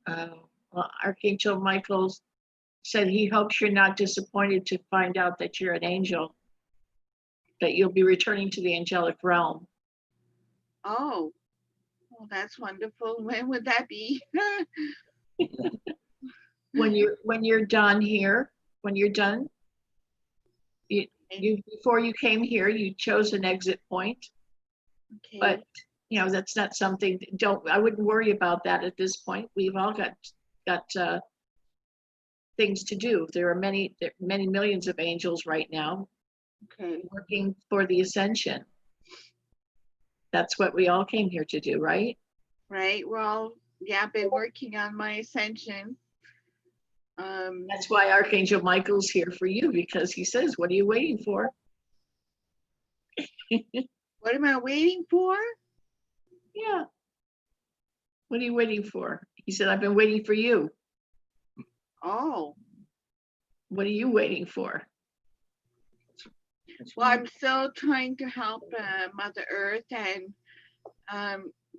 Well, Archangel Michael said he hopes you're not disappointed to find out that you're an angel, that you'll be returning to the angelic realm. Oh, well, that's wonderful. When would that be? When you're done here, when you're done, you before you came here, you chose an exit point. Okay. But you know, that's not something. I wouldn't worry about that at this point. We've all got things to do. There are many millions of angels right now, okay, working for the ascension. That's what we all came here to do, right? Right. Well, yeah, I've been working on my ascension. That's why Archangel Michael's here for you, because he says, "What are you waiting for?" What am I waiting for? Yeah. What are you waiting for? He said, "I've been waiting for you." Oh. What are you waiting for? Well, I'm still trying to help Mother Earth, and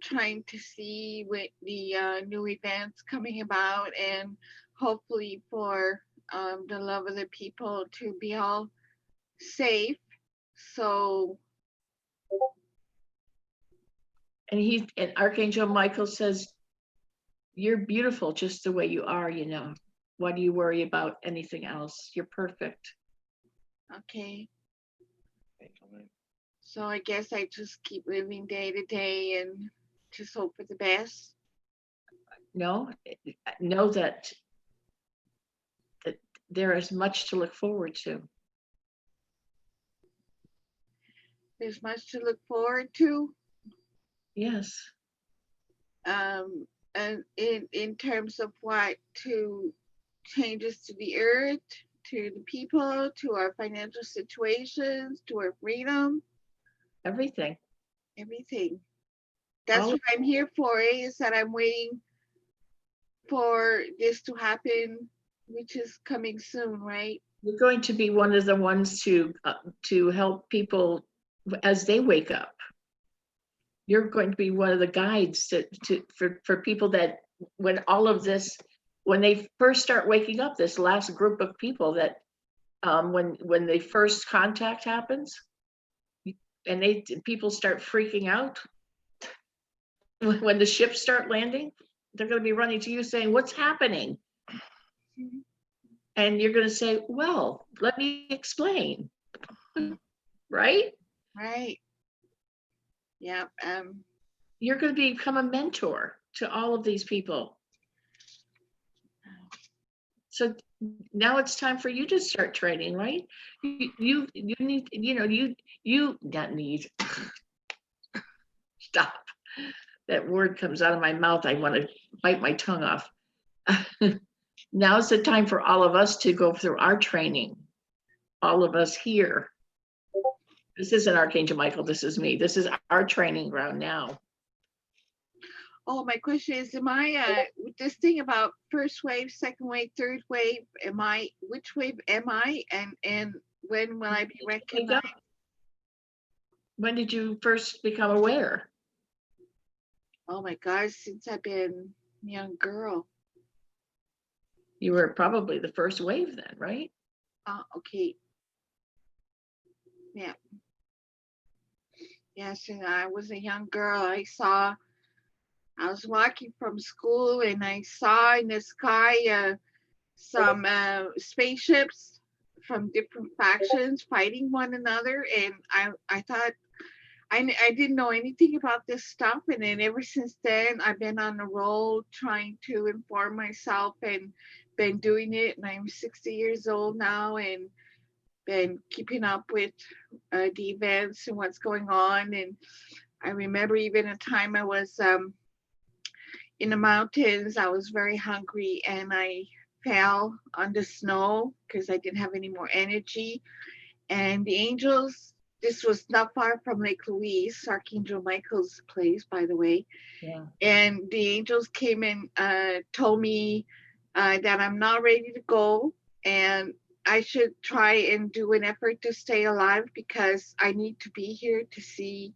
trying to see with the new events coming about, and hopefully for the love of the people to be all safe. So. And Archangel Michael says, "You're beautiful just the way you are, you know. Why do you worry about anything else? You're perfect." Okay. So I guess I just keep living day to day and just hope for the best. No, know that there is much to look forward to. There's much to look forward to. Yes. And in terms of what, to changes to the earth, to the people, to our financial situations, to our freedom. Everything. Everything. That's what I'm here for, is that I'm waiting for this to happen, which is coming soon, right? You're going to be one of the ones to help people as they wake up. You're going to be one of the guides for people that when all of this, when they first start waking up, this last group of people that when the first contact happens, and people start freaking out, when the ships start landing, they're going to be running to you saying, "What's happening?" Mm-hmm. And you're going to say, "Well, let me explain." Right? Right. Yeah. You're going to become a mentor to all of these people. So now it's time for you to start training, right? You need, you know, you not need. Stop. That word comes out of my mouth. I want to bite my tongue off. Now is the time for all of us to go through our training. All of us here. This isn't Archangel Michael. This is me. This is our training ground now. Oh, my question is, am I with this thing about first wave, second wave, third wave? Which wave am I? And when will I be recognized? When did you first become aware? Oh my gosh, since I've been a young girl. You were probably the first wave then, right? Okay. Yeah. Yes, and I was a young girl. I was walking from school, and I saw in the sky some spaceships from different factions fighting one another, and I thought I didn't know anything about this stuff. And then ever since then, I've been on the roll trying to inform myself and been doing it. And I'm 60 years old now and been keeping up with the events and what's going on. And I remember even a time I was in the mountains. I was very hungry and I fell on the snow because I didn't have any more energy. And the angels, this was not far from Lake Louise, Archangel Michael's place, by the way. Yeah. And the angels came and told me that I'm not ready to go and I should try and do an effort to stay alive because I need to be here to see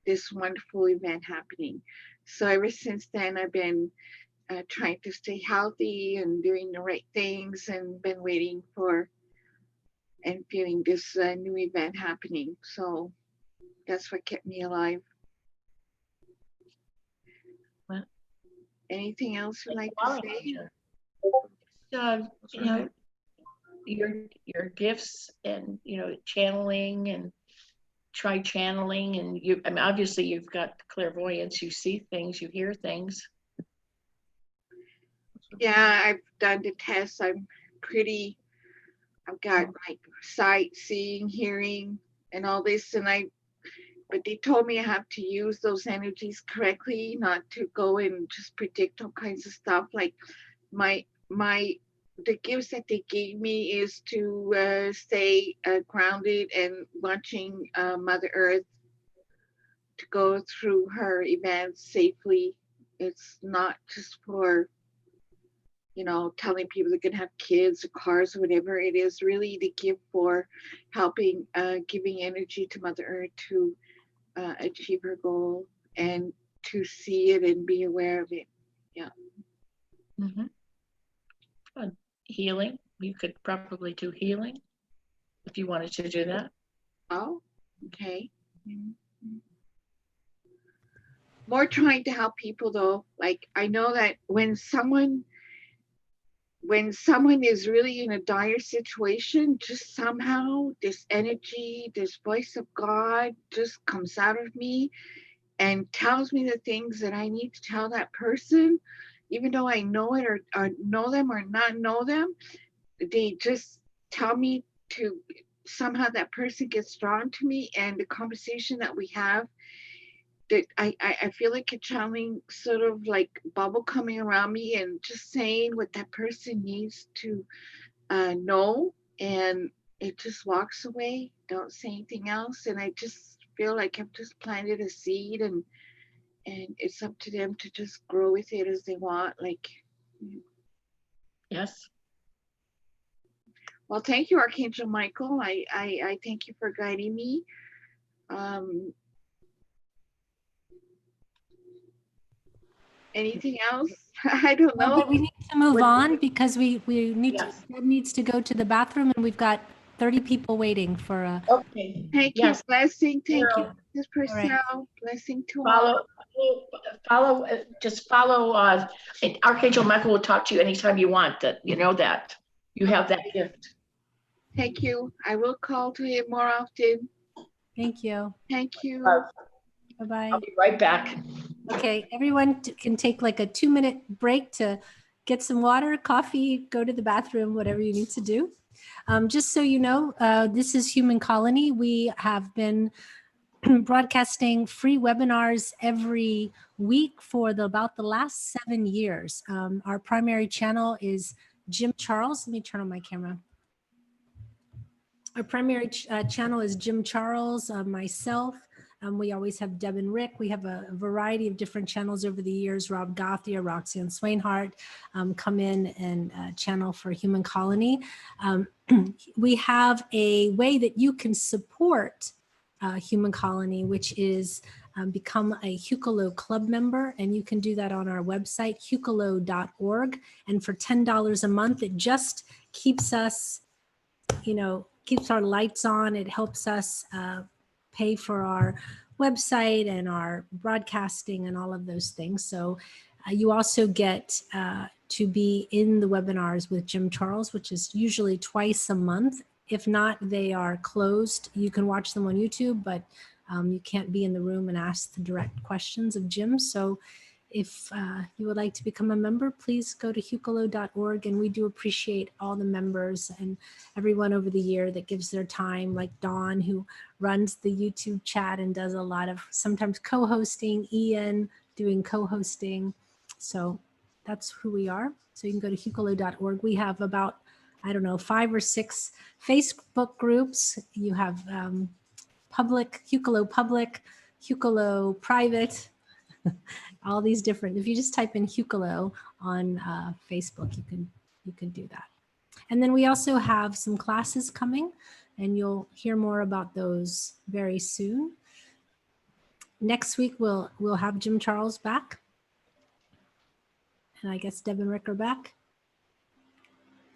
this wonderful event happening. So ever since then, I've been trying to stay healthy and doing the right things and been waiting for and feeling this new event happening. So that's what kept me alive. Well, anything else you'd like to say? You know, your gifts and, you know, channeling and try channeling and you, I mean, obviously you've got clairvoyance, you see things, you hear things. Yeah, I've done the tests. I've got like sight, seeing, hearing, and all this. But they told me I have to use those energies correctly, not to go and just predict all kinds of stuff. Like the gifts that they gave me is to stay grounded and watching Mother Earth to go through her events safely. It's not just for, you know, telling people they're gonna have kids or cars or whatever. It is really the gift for helping, giving energy to Mother Earth to achieve her goal and to see it and be aware of it. Yeah. Mm-hmm. Healing, you could probably do healing if you wanted to do that. Oh, okay. Mm-hmm. More trying to help people though. Like I know that when someone is really in a dire situation, just somehow this energy, this voice of God just comes out of me and tells me the things that I need to tell that person, even though I know it or know them or not know them. They just tell me to, somehow that person gets drawn to me, and the conversation that we have, that I feel like a channeling sort of like bubble coming around me and just saying what that person needs to know, and it just walks away, don't say anything else. And I just feel like I've just planted a seed, and it's up to them to just grow with it as they want. Like, yes. Well, thank you, Archangel Michael. I thank you for guiding me. Anything else? I don't know. But we need to move on because we need to, Deb needs to go to the bathroom, and we've got 30 people waiting for a. Okay. Thank you. Blessing. Thank you, Ms. Purcell. Right. Blessing to all. Just follow. Archangel Michael will talk to you anytime you want. That you know that you have that gift. Thank you. I will call to him more often. Thank you. Thank you. Bye-bye. I'll be right back. Okay, everyone can take like a 2-minute break to get some water, coffee, go to the bathroom, whatever you need to do. Just so you know, this is Human Colony. We have been broadcasting free webinars every week for about the last 7 years. Our primary channel is Jim Charles. Let me turn on my camera. Our primary channel is Jim Charles, myself. We always have Deb and Rick. We have a variety of different channels over the years. Rob Gothia, Roxanne Swainhart come in and channel for Human Colony. We have a way that you can support Human Colony, which is become a Hucolo club member, and you can do that on our website, hucolo.org. And for $10 a month, it just keeps us, you know, keeps our lights on. It helps us pay for our website and our broadcasting and all of those things. So you also get to be in the webinars with Jim Charles, which is usually twice a month. If not, they are closed. You can watch them on YouTube, but You can't be in the room and ask the direct questions of Jim. So if you would like to become a member, please go to hucolo.org, and we do appreciate all the members and everyone over the year that gives their time, like Dawn, who runs the YouTube chat and does a lot of sometimes co-hosting, Ian doing co-hosting. So that's who we are. So you can go to hucolo.org. We have about, I don't know, 5 or 6 Facebook groups. You have public, Hucolo private, all these different. If you just type in Hucolo on Facebook, you can do that. And then we also have some classes coming, and you'll hear more about those very soon. Next week we'll have Jim Charles back, and I guess Deb and Rick are back.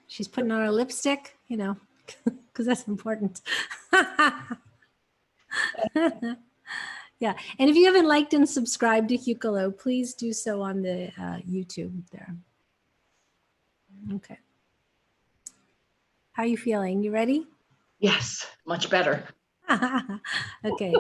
She's putting on her lipstick, you know, because that's important. Yeah, and if you haven't liked and subscribed to Hucolo, please do so on the YouTube there. Okay. How are you feeling? You ready? Yes, much better. Okay.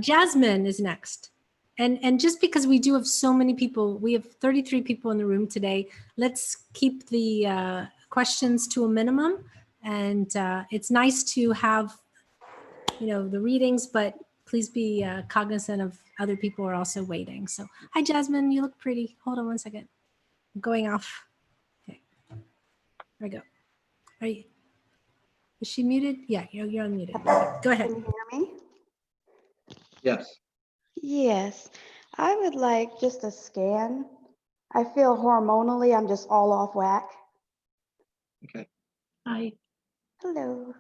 Jasmine is next. And just because we do have so many people, we have 33 people in the room today, let's keep the questions to a minimum. And it's nice to have, you know, the readings, but please be cognizant of other people are also waiting. So, hi, Jasmine, you look pretty. Hold on one second. I'm going off. Okay, there we go. Are you, is she muted? Yeah, you're unmuted. Go ahead. Can you hear me? Yes. Yes. I would like just a scan. I feel hormonally I'm just all off whack. Okay. Hi. Hello.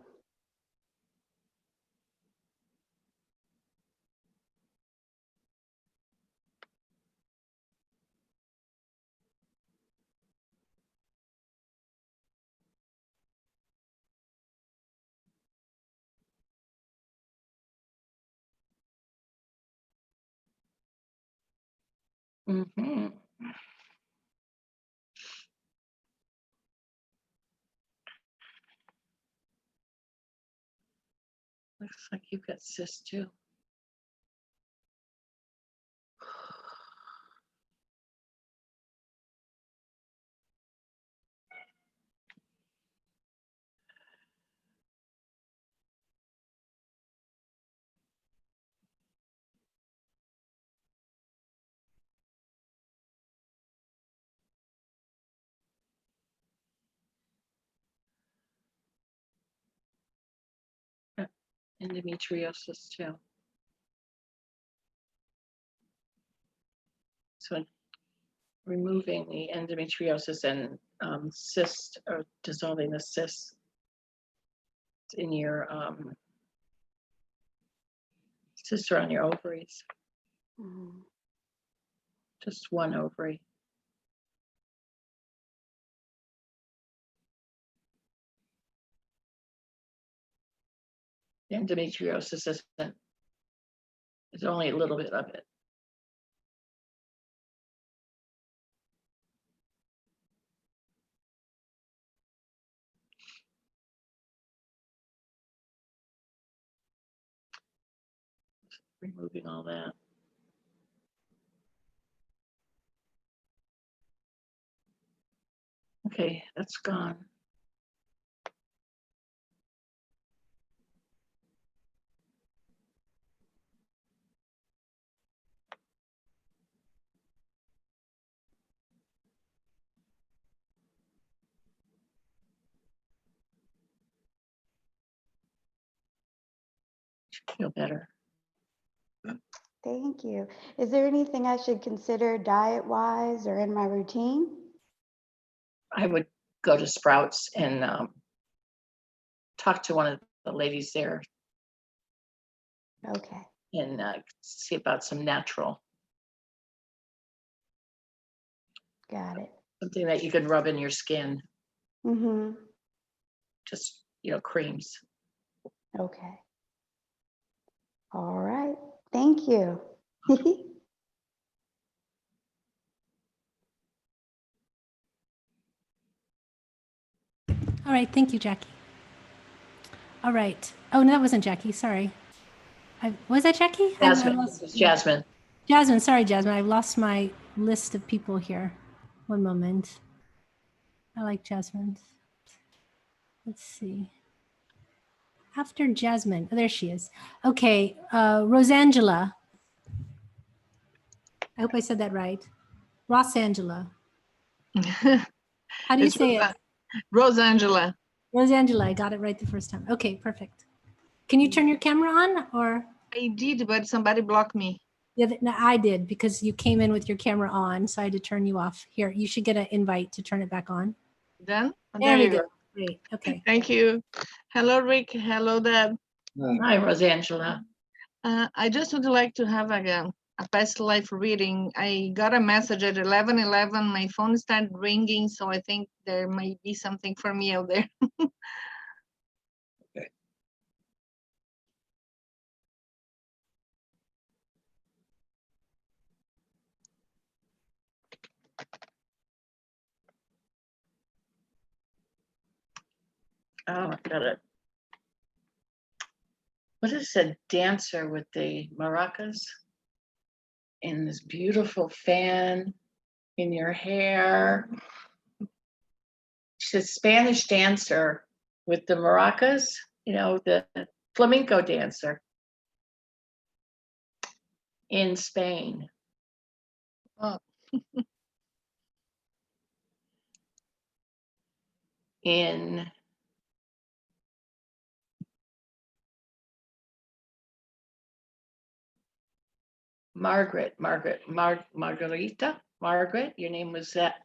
Mm-hmm. Looks like you've got cysts too. Endometriosis too. So removing the endometriosis and cyst, or dissolving the cysts in your cysts around your ovaries. Mm. Just one ovary. The endometriosis isn't, it's only a little bit of it. Removing all that. Okay, that's gone. Feel better. Thank you. Is there anything I should consider diet-wise or in my routine? I would go to Sprouts and talk to one of the ladies there Okay. and see about some natural. Got it. Something that you can rub in your skin. Mm-hmm. Just, you know, creams. Okay. All right. Thank you. All right, thank you, Jackie. All right. Oh, no, that wasn't Jackie, sorry. Was that Jackie? Jasmine. It's Jasmine. Jasmine, sorry, Jasmine. I've lost my list of people here. One moment. I like Jasmine. Let's see. After Jasmine, oh, there she is. Okay, Rosangela. I hope I said that right. Rosangela. How do you say it? Rosangela. Rosangela, I got it right the first time. Okay, perfect. Can you turn your camera on or? I did, but somebody blocked me. Yeah, no, I did because you came in with your camera on, so I had to turn you off. Here, you should get an invite to turn it back on. Done? There we go. Great, okay. Thank you. Hello, Rick. Hello, Deb. Hi, Rosangela. I just would like to have a past life reading. I got a message at 11:11. My phone started ringing, so I think there might be something for me out there. Okay. Oh, I got it. What is a dancer with the maracas and this beautiful fan in your hair? She's a Spanish dancer with the maracas, you know, the flamenco dancer in Spain. Oh. In Margaret, your name was that.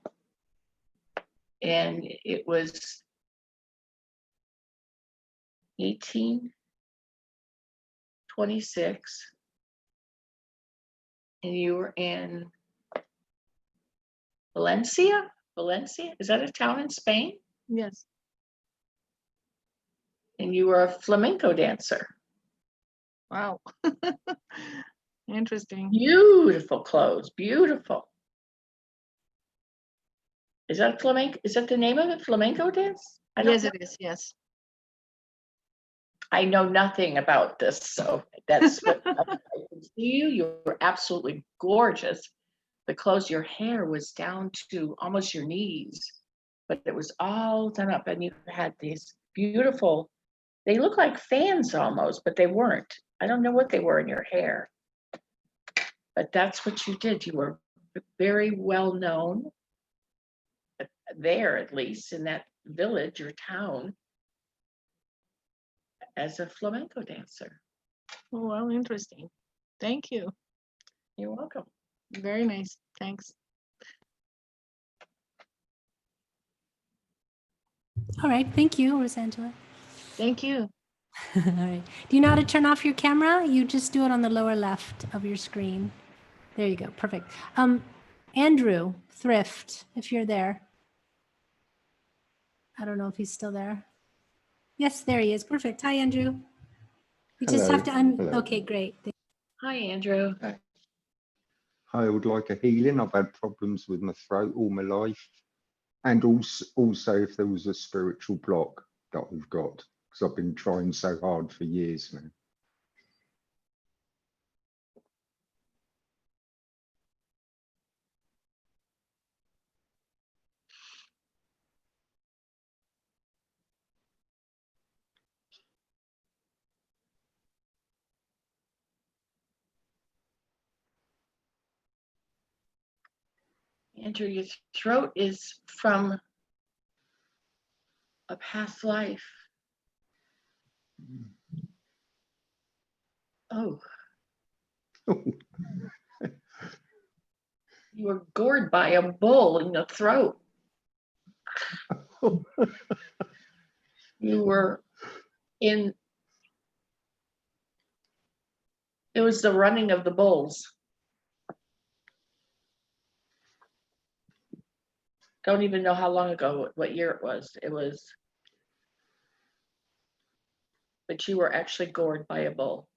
And it was 1826. And you were in Valencia? Valencia? Is that a town in Spain? Yes. And you were a flamenco dancer. Wow. Interesting. Beautiful clothes, beautiful. Is that flamenco? Is that the name of it? Flamenco dance? Yes, it is. Yes. I know nothing about this, so that's what I can see you. You were absolutely gorgeous. The clothes, your hair was down to almost your knees, but it was all done up, and you had these beautiful. They look like fans almost, but they weren't. I don't know what they were in your hair, but that's what you did. You were very well known there, at least in that village or town, as a flamenco dancer. Oh, well, interesting. Thank you. You're welcome. Very nice. Thanks. All right, thank you, Rosangela. Thank you. All right. Do you know how to turn off your camera? You just do it on the lower left of your screen. There you go. Perfect. Andrew Thrift, if you're there. I don't know if he's still there. Yes, there he is. Perfect. Hi, Andrew. You just have to Hello. Okay, great. Hi, Andrew. I would like a healing. I've had problems with my throat all my life. And also if there was a spiritual block that I've got, because I've been trying so hard for years now. Andrew, your throat is from a past life. Oh. You were gored by a bull in the throat. You were in, it was the running of the bulls. Don't even know how long ago, what year it was. But you were actually gored by a bull.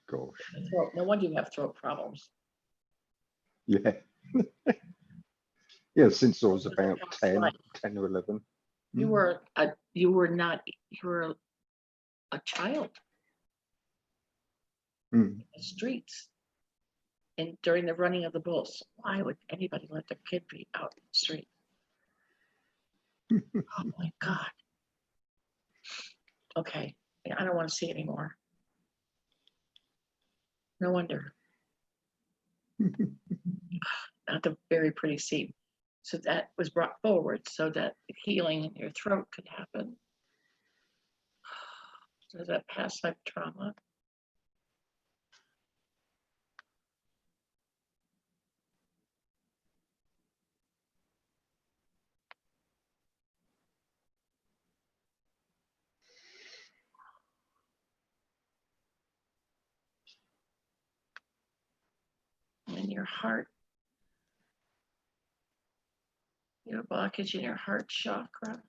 Gosh. No wonder you have throat problems. Yeah. Yeah, since I was about 10 or 11. You were a child. Mm. the streets and during the running of the bulls. Why would anybody let their kid be out in the street? Oh my God. Okay, I don't want to see it anymore. No wonder. Not the very pretty scene. So that was brought forward so that healing in your throat could happen. So that past life trauma. In your heart. You have a blockage in your heart chakra.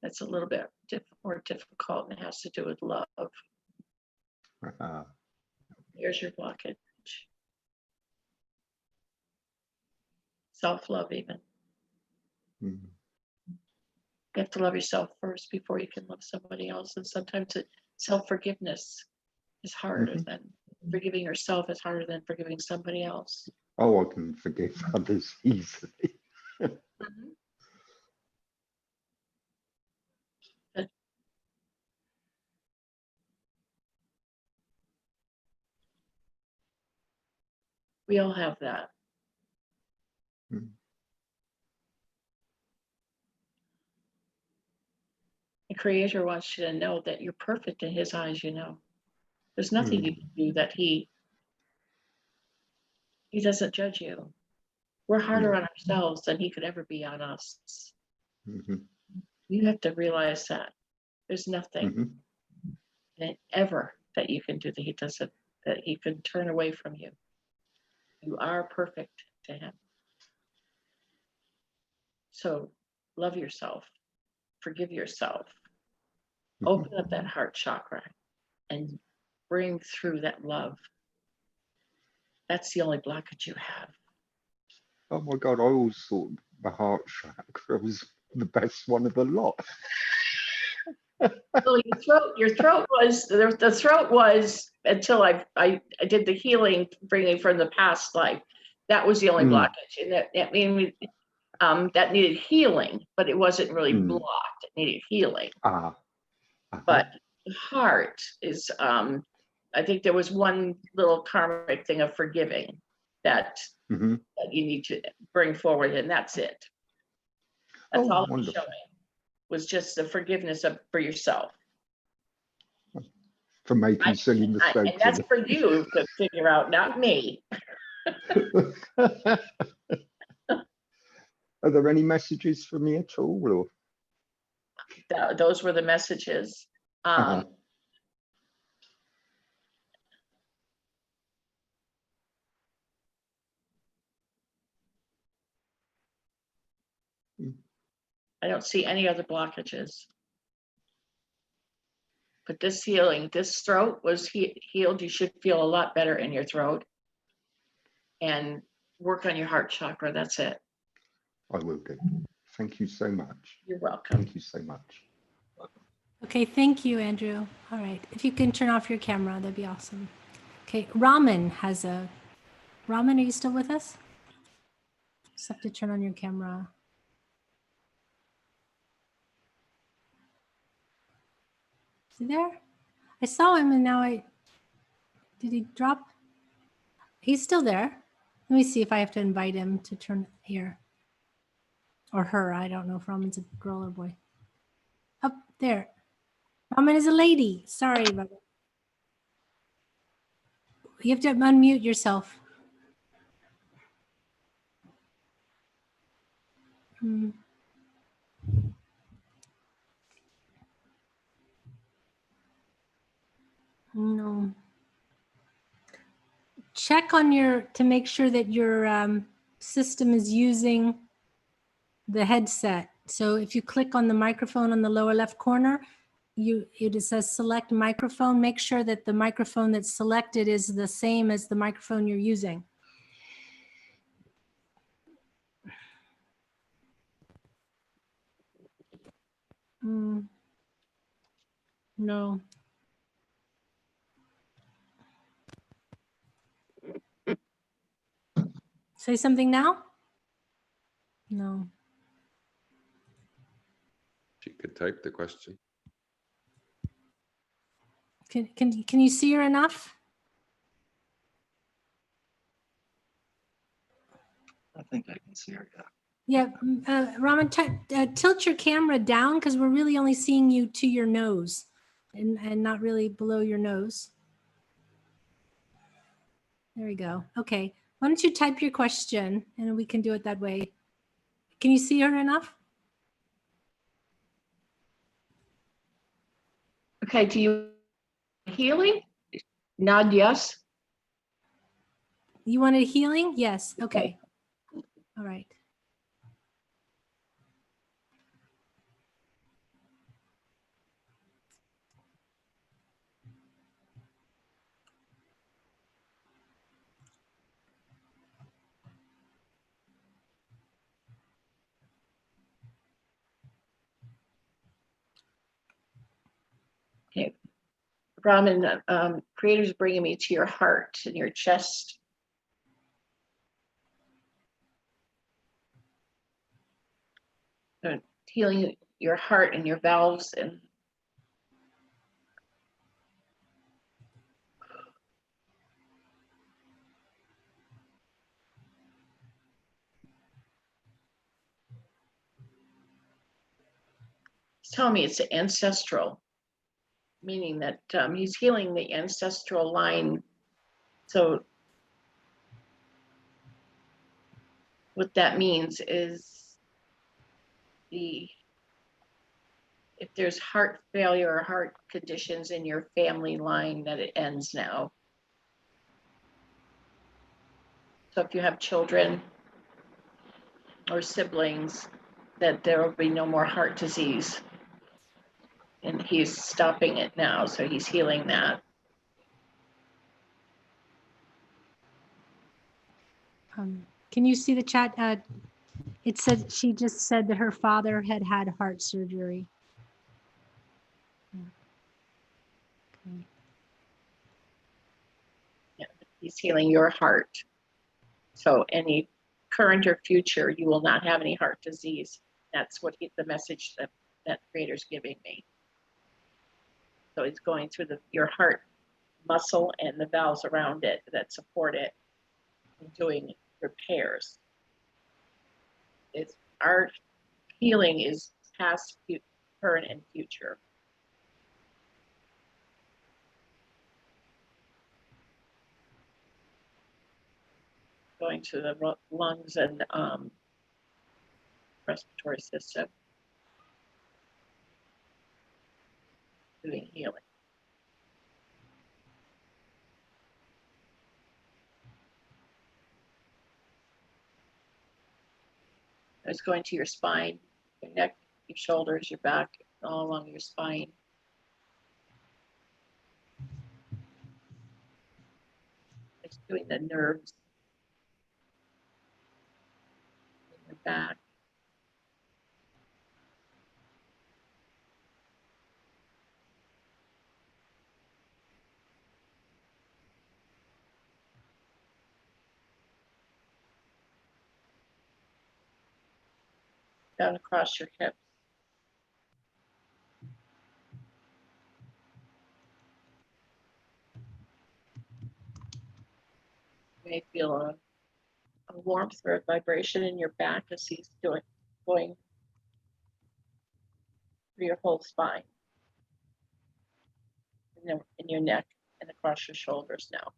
That's a little bit more difficult and it has to do with love. Here's your blockage. Self-love even. Mm. You have to love yourself first before you can love somebody else. And sometimes self-forgiveness is harder than forgiving yourself is harder than forgiving somebody else. Oh, I can forgive others easily. We all have that. Mm. The Creator wants you to know that you're perfect in His eyes, you know. There's nothing you can do that He doesn't judge you. We're harder on ourselves than He could ever be on us. You have to realize that. There's nothing ever that you can do that He doesn't, that He can turn away from you. You are perfect to Him. So love yourself, forgive yourself, open up that heart chakra and bring through that love. That's the only blockage you have. Oh my God, I always thought the heart chakra was the best one of the lot. Well, your throat was, the throat was, until I did the healing, bringing from the past life. That was the only blockage. And that means that needed healing, but it wasn't really blocked. It needed healing. But the heart is, I think there was one little karmic thing of forgiving that, that you need to bring forward, and that's it. That's all it was showing, was just the forgiveness for yourself. For making silly mistakes. And that's for you to figure out, not me. Are there any messages for me at all? Or? Those were the messages. I don't see any other blockages. But this healing, this throat was healed. You should feel a lot better in your throat. And work on your heart chakra. That's it. I will do. Thank you so much. You're welcome. Thank you so much. Okay, thank you, Andrew. All right, if you can turn off your camera, that'd be awesome. Okay, Ramen, are you still with us? Just have to turn on your camera. Is he there? I saw him and now did he drop? He's still there. Let me see if I have to invite him to turn here. Or her, I don't know if Ramen's a girl or boy. Up there. Ramen is a lady. Sorry about it. You have to unmute yourself. No. Check on to make sure that your system is using the headset. So if you click on the microphone on the lower left corner, it says select microphone. Make sure that the microphone that's selected is the same as the microphone you're using. No. Say something now? No. She could type the question. Can you see her enough? I think I can see her, yeah. Yeah, Ramen, tilt your camera down because we're really only seeing you to your nose and not really below your nose. There we go. Okay. Why don't you type your question and we can do it that way. Can you see her enough? Okay, do you healing? Nod yes. You wanted healing? Yes. Okay. All right. Okay. Ramen, creator's bringing me to your heart and your chest. Healing your heart and your valves and tell me it's ancestral, meaning that he's healing the ancestral line. So what that means is if there's heart failure or heart conditions in your family line, that it ends now. So if you have children or siblings, that there will be no more heart disease. And he's stopping it now, so he's healing that. Can you see the chat? It said she just said that her father had had heart surgery. Okay. Yeah, he's healing your heart. So any current or future, you will not have any heart disease. That's what the message that creator's giving me. So it's going through your heart muscle and the valves around it that support it and doing repairs. Our healing is past, current, and future. Going to the lungs and respiratory system, doing healing. It's going to your spine, your neck, your shoulders, your back, all along your spine. It's doing the nerves in your back. Down across your hips. You may feel a warmth or a vibration in your back as he's going through your whole spine. And in your neck and across your shoulders now.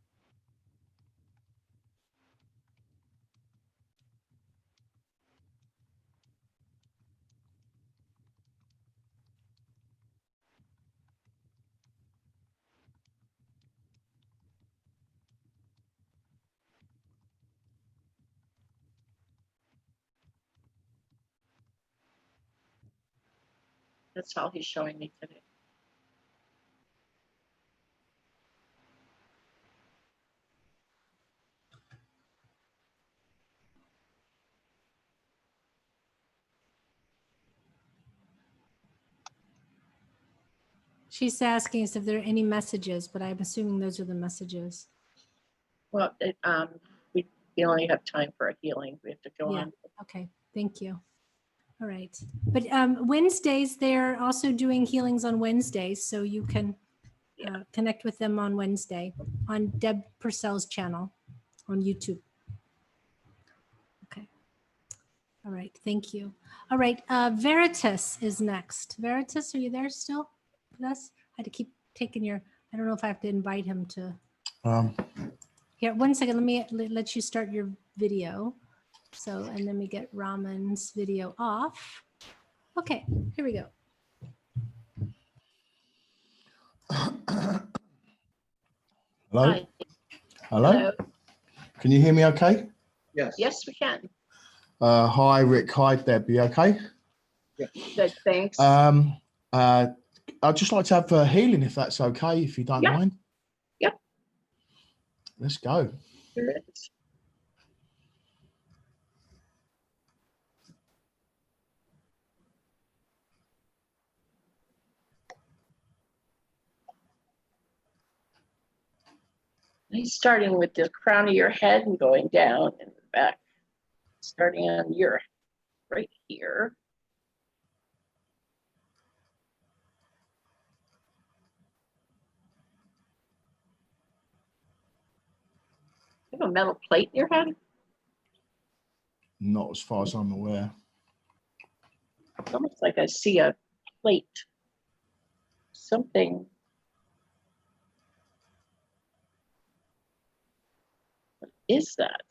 That's how he's showing me today. She's asking us if there are any messages, but I'm assuming those are the messages. Well, we only have time for a healing. We have to go Yeah. on. Okay. Thank you. All right. But Wednesdays, they're also doing healings on Wednesdays, so you can connect with them on Wednesday on Deb Purcell's channel on YouTube. Okay. All right. Thank you. All right. Veritas is next. Veritas, are you there still with us? I had to keep taking your, I don't know if I have to invite him to. Here, 1 second. Let me let you start your video. So, and then we get Ramen's video off. Okay, here we go. Hello? Hi. Hello? Hello. Can you hear me okay? Yes. Yes, we can. Hi, Rick. Hi, Deb. You okay? Good, thanks. I'd just like to have a healing, if that's okay, if you don't mind. Yep. Let's go. There it is. He's starting with the crown of your head and going down in the back, starting on your right here. You have a metal plate in your head? Not as far as I'm aware. It's almost like I see a plate. Something. What is that?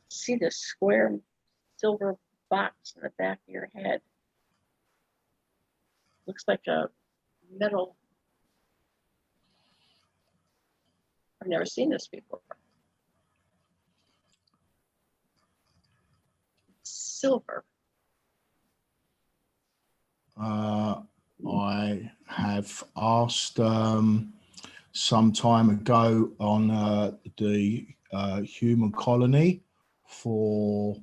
See the square silver box in the back of your head. Looks like a metal. I've never seen this before. Silver. I have asked some time ago on the human colony for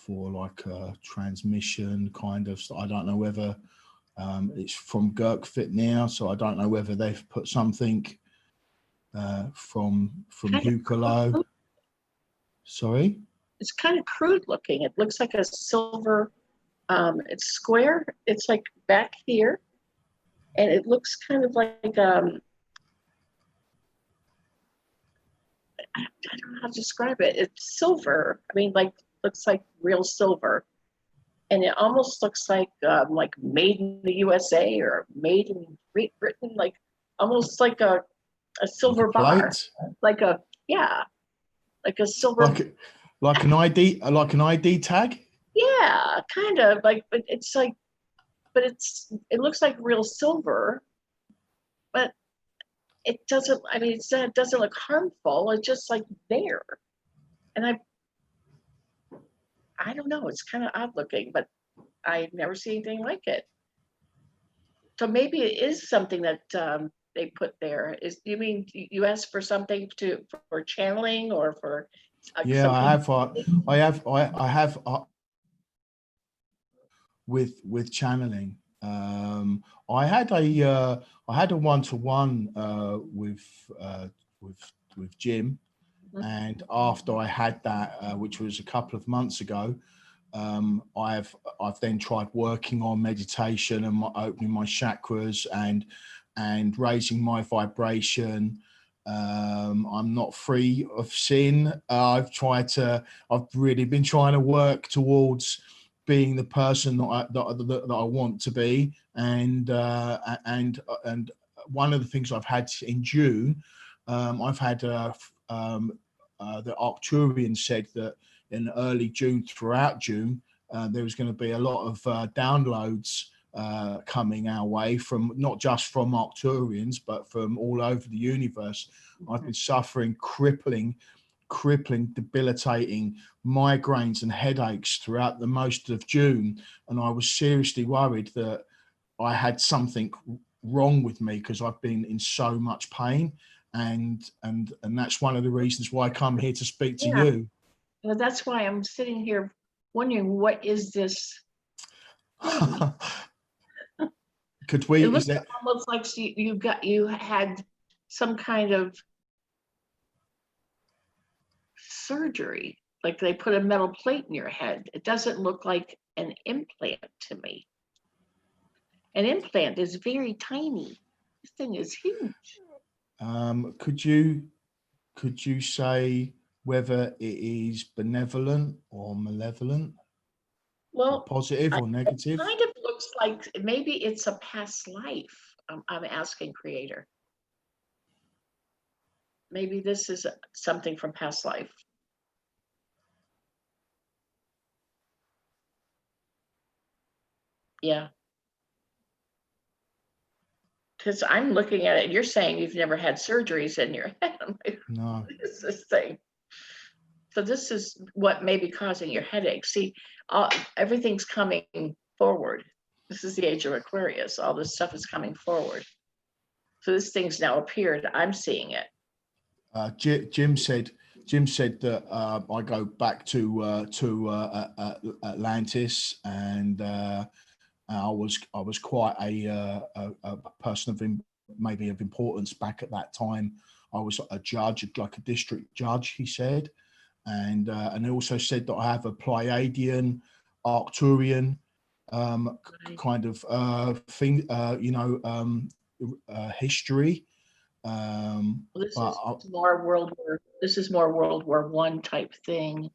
like a transmission kind of. I don't know whether it's from Girkfit now, so I don't know whether they've put something from Hucolo. Sorry? It's kind of crude looking. It looks like a silver, it's square. It's like back here. And it looks kind of like, I don't know how to describe it. It's silver. I mean, like, looks like real silver. And it almost looks like made in the USA or made in Great Britain, like almost like a silver bar. Like a, yeah, like a silver. Like an ID tag? Yeah, kind of like, but it's like, but it looks like real silver, but it doesn't, I mean, it doesn't look harmful. It's just like there. And I don't know, it's kind of odd looking, but I've never seen anything like it. So maybe it is something that they put there. You mean you asked for something for channeling or for? Yeah, I have with channeling. I had a one-to-one with Jim, and after I had that, which was a couple of months ago, I've then tried working on meditation and opening my chakras and raising my vibration. I'm not free of sin. I've really been trying to work towards being the person that I want to be, and one of the things I've had in June, I've had the Arcturian said that in early June, throughout June, there was going to be a lot of downloads coming our way from not just from Arcturians, but from all over the universe. I've been suffering crippling, debilitating migraines and headaches throughout the most of June, and I was seriously worried that I had something wrong with me because I've been in so much pain, and that's one of the reasons why I come here to speak to you. Well, that's why I'm sitting here wondering, what is this thing? Could we? It looks almost like you had some kind of surgery, like they put a metal plate in your head. It doesn't look like an implant to me. An implant is very tiny. This thing is huge. Could you say whether it is benevolent or malevolent? Well, or positive or negative? It kind of looks like maybe it's a past life. I'm asking Creator. Maybe this is something from past life. Yeah. Because I'm looking at it, you're saying you've never had surgeries in your head. I'm like, no. What is this thing? So this is what may be causing your headache. See, everything's coming forward. This is the age of Aquarius. All this stuff is coming forward. So this thing's now appeared. I'm seeing it. Jim said that I go back to Atlantis, and I was quite a person of maybe of importance back at that time. I was a judge, like a district judge, he said, and he also said that I have a Pleiadian, Arcturian kind of thing, history. This is more World War I type thing.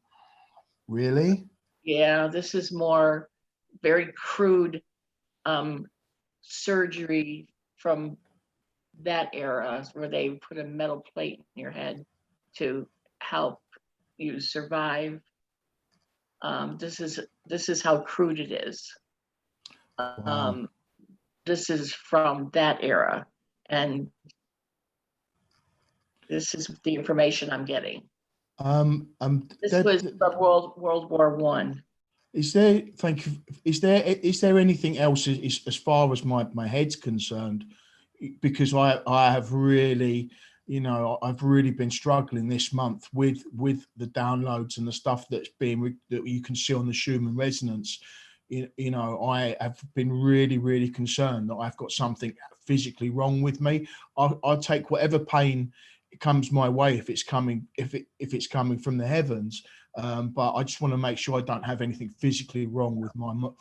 Really? Yeah, this is more very crude surgery from that era, where they put a metal plate in your head to help you survive. This is how crude it is. Wow. This is from that era, and this is the information I'm getting. This was from World War I. Is there? Thank you. Is there anything else as far as my head's concerned? Because I have really, I've really been struggling this month with the downloads and the stuff that you can see on the Schumann resonance. I have been really concerned that I've got something physically wrong with me. I'll take whatever pain comes my way if it's coming from the heavens. But I just want to make sure I don't have anything physically wrong with my mind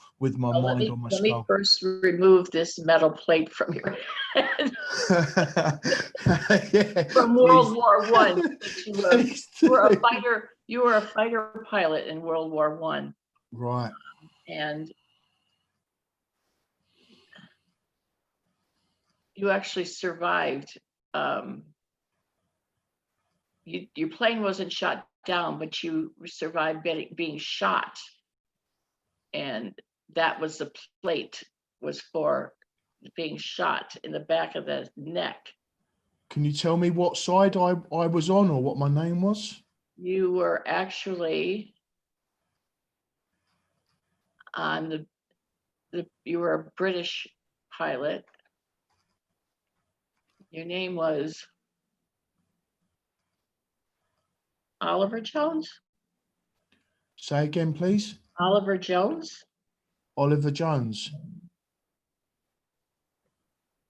or my skull. Let me first remove this metal plate from your head. Yeah, from World War I. You were a fighter pilot in World War I. Right. And you actually survived. Your plane wasn't shot down, but you survived being shot. And that was the plate, was for being shot in the back of the neck. Can you tell me what side I was on, or what my name was? You were actually on you were a British pilot. Your name was Oliver Jones? Say again, please. Oliver Jones? Oliver Jones.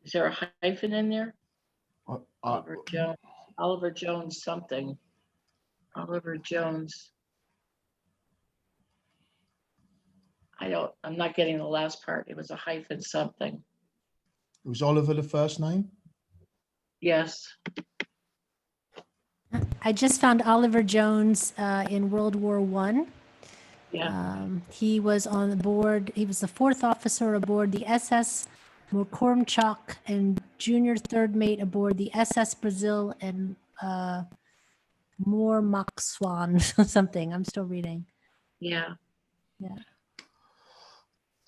Is there a hyphen in there? Oliver Jones. Oliver Jones something. Oliver Jones. I'm not getting the last part. It was a hyphen something. Was Oliver the first name? Yes. I just found Oliver Jones in World War I. Yeah. He was on board. He was the fourth officer aboard the SS McCormchok and junior third mate aboard the SS Brazil and Moormaxwan something. I'm still reading. Yeah. Yeah.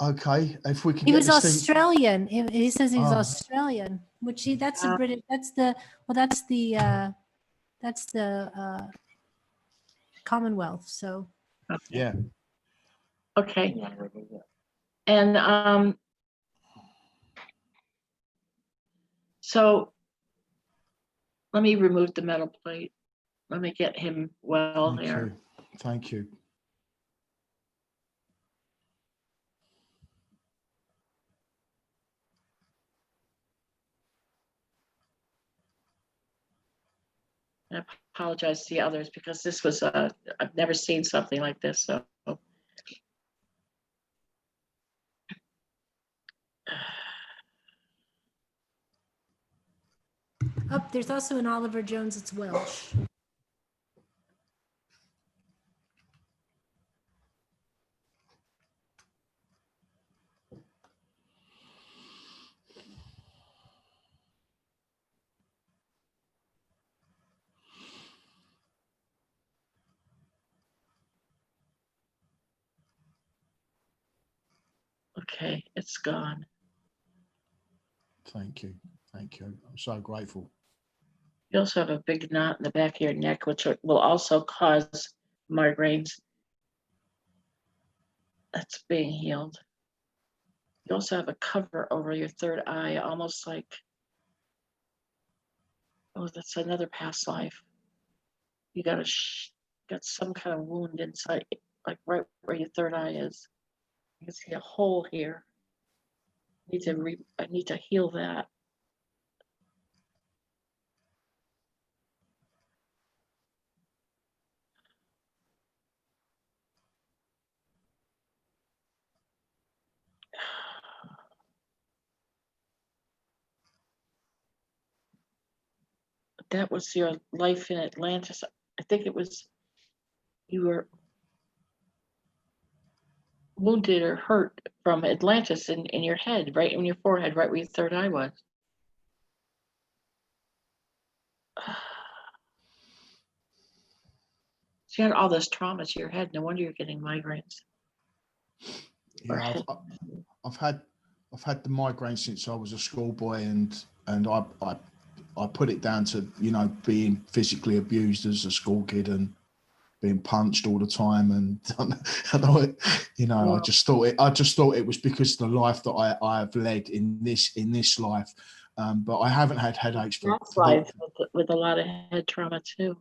Okay, if we can He get was this thing. Australian. He says he's Oh. Australian, which that's a British. That's the Commonwealth. So Yeah. Okay. And so let me remove the metal plate. Let me get him well Thank there. you. Thank you. I apologize to the others because this was I've never seen something like this. So there's also an Oliver Jones. It's Welsh. okay, it's gone. Thank you. Thank you. I'm so grateful. You also have a big knot in the back of your neck, which will also cause migraines. That's being healed. You also have a cover over your third eye, almost like, oh, that's another past life. You got got some kind of wound inside, like right where your third eye is. You can see a hole here. I need to heal that. That was your life in Atlantis. I think it was, you were wounded or hurt from Atlantis in your head, right in your forehead, right where your third eye was. So you had all this trauma to your head. No wonder you're getting migraines. Yeah, I've had the migraine since I was a schoolboy, and I put it down to, you know, being physically abused as a school kid and being punched all the time, and you know, Yeah. I just thought it was because of the life that I have led in this life, but I haven't had headaches for life with a lot of head trauma too.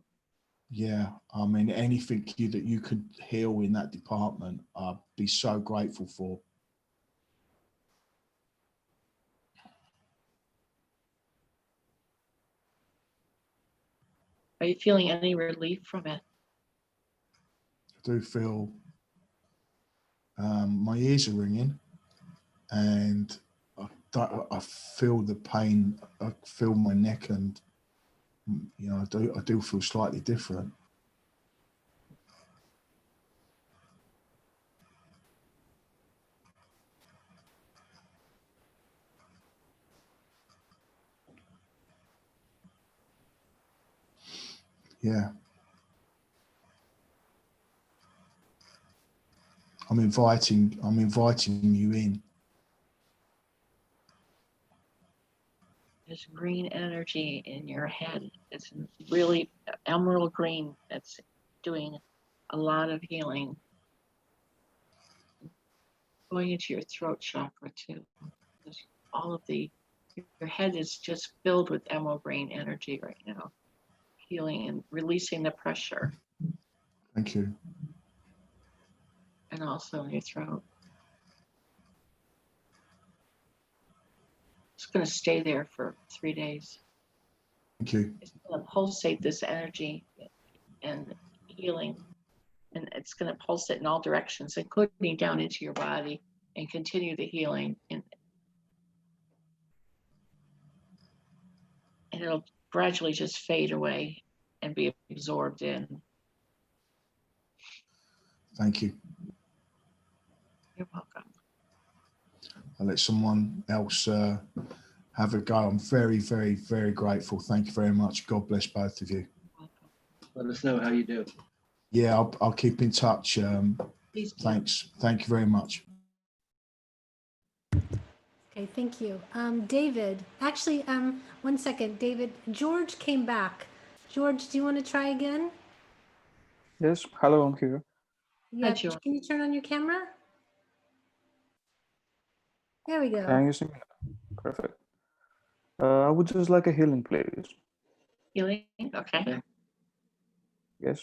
Yeah, I mean, anything that you could heal in that department, I'd be so grateful for. Are you feeling any relief from it? I do feel my ears are ringing, and I feel the pain. I feel my neck, and you know, I do feel slightly different. Yeah. I'm inviting you in. There's green energy in your head. It's really emerald green. That's doing a lot of healing. Going into your throat chakra too. There's all of your head is just filled with emerald green energy right now. Healing and releasing the pressure. Thank you. And also in your throat. It's going to stay there for 3 days. Thank you. It's going to pulsate this energy and healing. And it's going to pulsate in all directions, including down into your body, and continue the healing. And it'll gradually just fade away and be absorbed in. Thank you. You're welcome. I'll let someone else have a go. I'm very, very, very grateful. Thank you very much. God bless both of you. Let us know how you do. Yeah, I'll keep in touch. Please do. Thanks. Thank you very much. Okay, thank you. David, actually, 1 second, David, George came back. George, do you want to try again? Yes, hello, I'm here. Yeah, George. can you turn on your camera? There we go. Can you see me now? Perfect. I would just like a healing, please. Healing? Okay. Yes.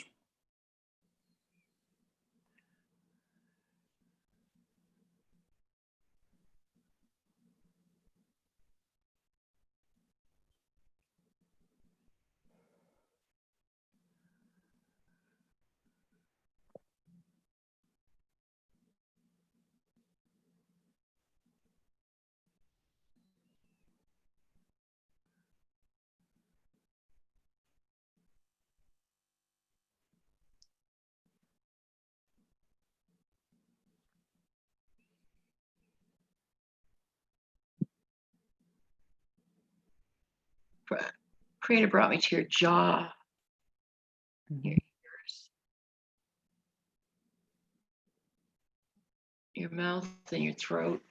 Creator brought me to your jaw, your ears, your mouth, and your throat.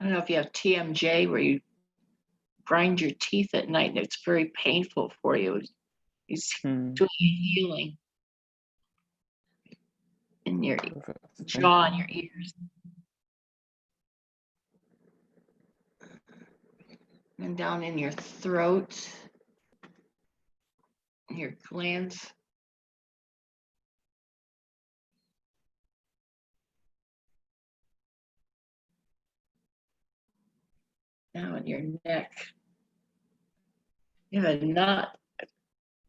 I don't know if you have TMJ where you grind your teeth at night and it's very painful for you. He's doing healing in your jaw and your ears. And down in your throat, your glands. Now in your neck. You have a knot.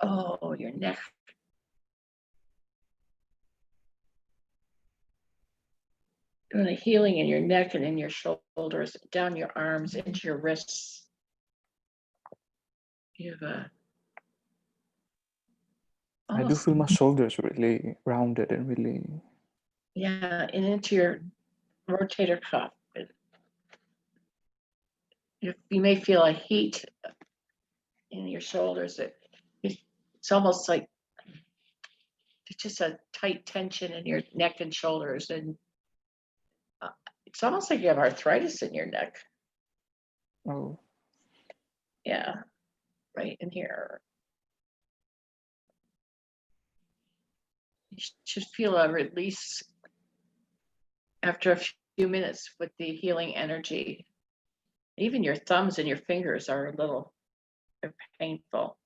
Oh, your neck. Doing a healing in your neck and in your shoulders, down your arms, into your wrists. You have a I do feel my shoulders really rounded and really. yeah, and into your rotator cuff. You may feel a heat in your shoulders. It's almost like it's just a tight tension in your neck and shoulders, and it's almost like you have arthritis in your neck. Oh. Yeah, right in here. You should feel a release after a few minutes with the healing energy. Even your thumbs and your fingers are a little painful.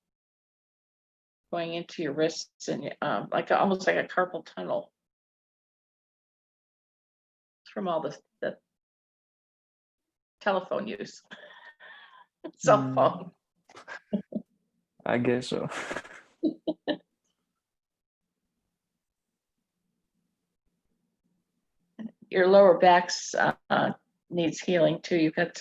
Going into your wrists and like almost like a carpal tunnel from all the telephone use. Cell phone. I guess so. Your lower backs needs healing too. You've got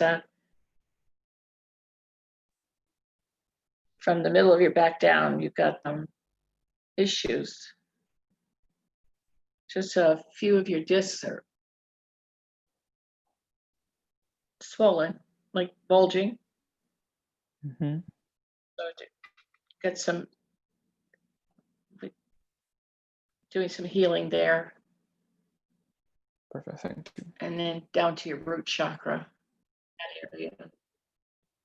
from the middle of your back down, you've got issues. Just a few of your discs are swollen, like bulging. Mm-hmm. So get some, doing some healing there. Perfect, thank you. And then down to your root chakra, that area.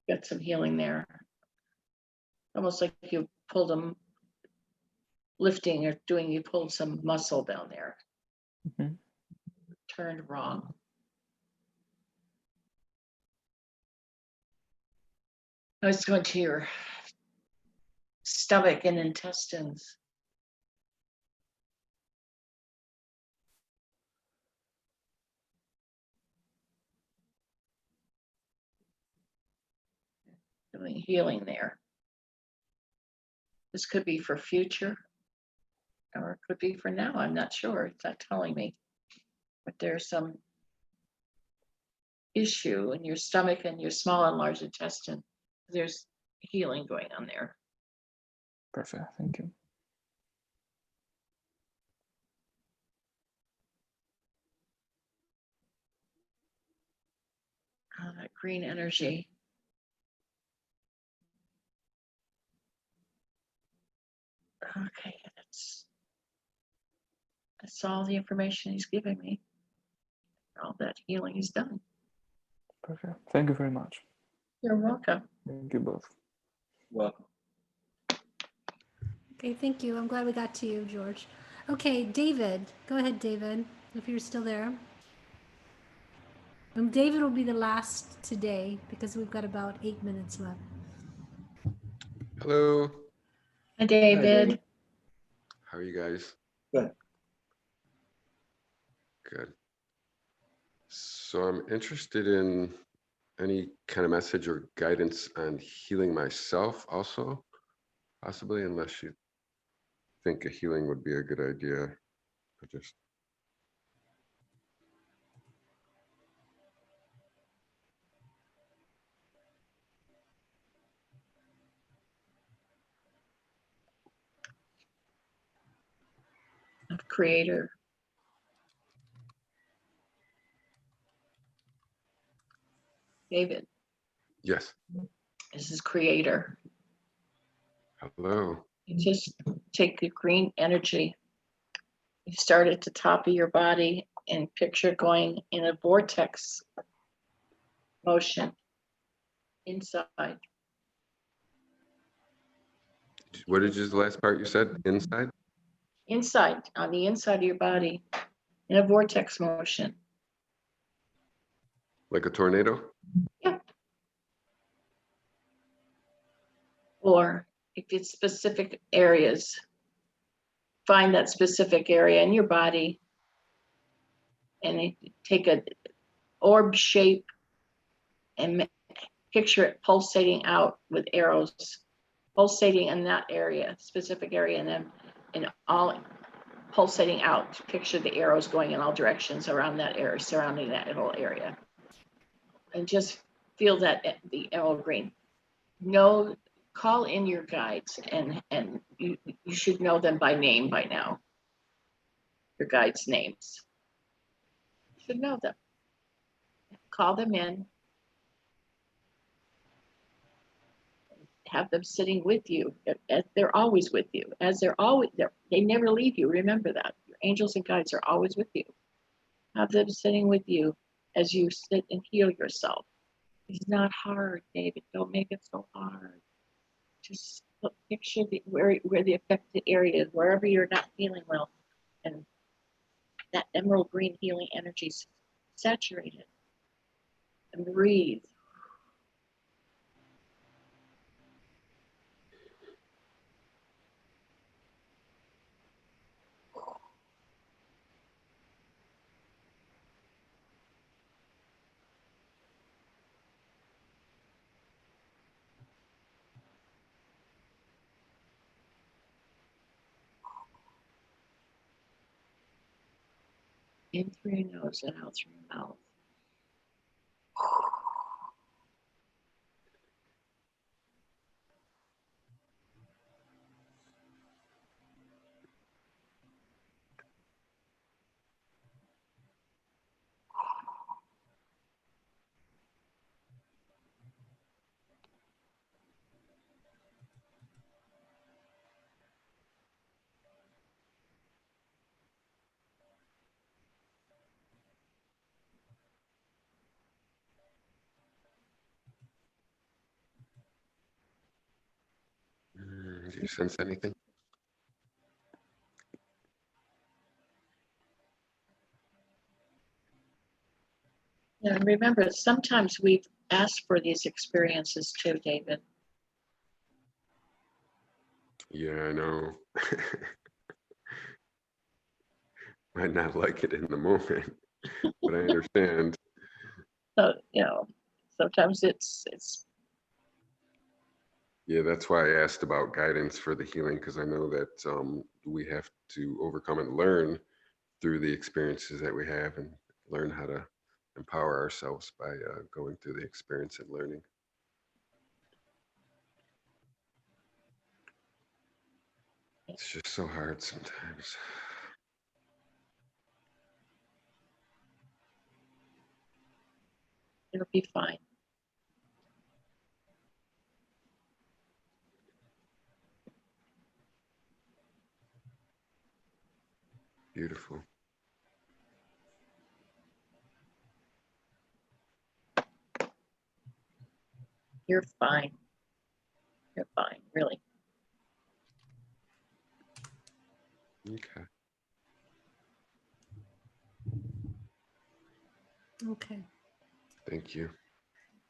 Get some healing there. Almost like you pulled them, lifting or doing, you pulled some muscle down there. Mm-hmm. Turned wrong. I was going to your stomach and intestines. Doing healing there. This could be for future, or it could be for now. I'm not sure. It's not telling me. But there's some issue in your stomach and your small and large intestine. There's healing going on there. Perfect, thank you. that green energy. Okay, that's all the information he's giving me. All that healing is done. Perfect. Thank you very much. You're welcome. Thank you both. Welcome. Okay, thank you. I'm glad we got to you, George. Okay, David. Go ahead, David, if you're still there. David will be the last today because we've got about 8 minutes left. Hello. Hi, David. How are you guys? Good. Good. So I'm interested in any kind of message or guidance on healing myself also, possibly, unless you think a healing would be a good idea. I just Of creator. David. Yes. This is creator. Hello. You just take the green energy. You start at the top of your body and picture going in a vortex motion inside. What did you, the last part you said? Inside? Inside, on the inside of your body, in a vortex motion. Like a tornado? Yeah. Or if it's specific areas, find that specific area in your body and take a orb shape and picture it pulsating out with arrows, pulsating in that area, specific area, and then in all pulsating out. Picture the arrows going in all directions around that area, surrounding that whole area, and just feel that the emerald green. Call in your guides, and you should know them by name by now. Your guides' names. You should know them. Call them in. Have them sitting with you. They're always with you. They never leave you. Remember that. Your angels and guides are always with you. Have them sitting with you as you sit and heal yourself. It's not hard, David. Don't make it so hard. Just picture where the affected area is, wherever you're not feeling well, and that emerald green healing energy saturated. And breathe. In through your nose and out through your mouth. Do you sense anything? Yeah, remember, sometimes we've asked for these experiences too, David. Yeah, I know. Might not like it in the moment, but I understand. So, sometimes it's Yeah, that's why I asked about guidance for the healing, because I know that we have to overcome and learn through the experiences that we have, and learn how to empower ourselves by going through the experience and learning. It's just so hard sometimes. It'll be fine. Beautiful. You're fine. You're fine, really. Okay. Okay. Thank you.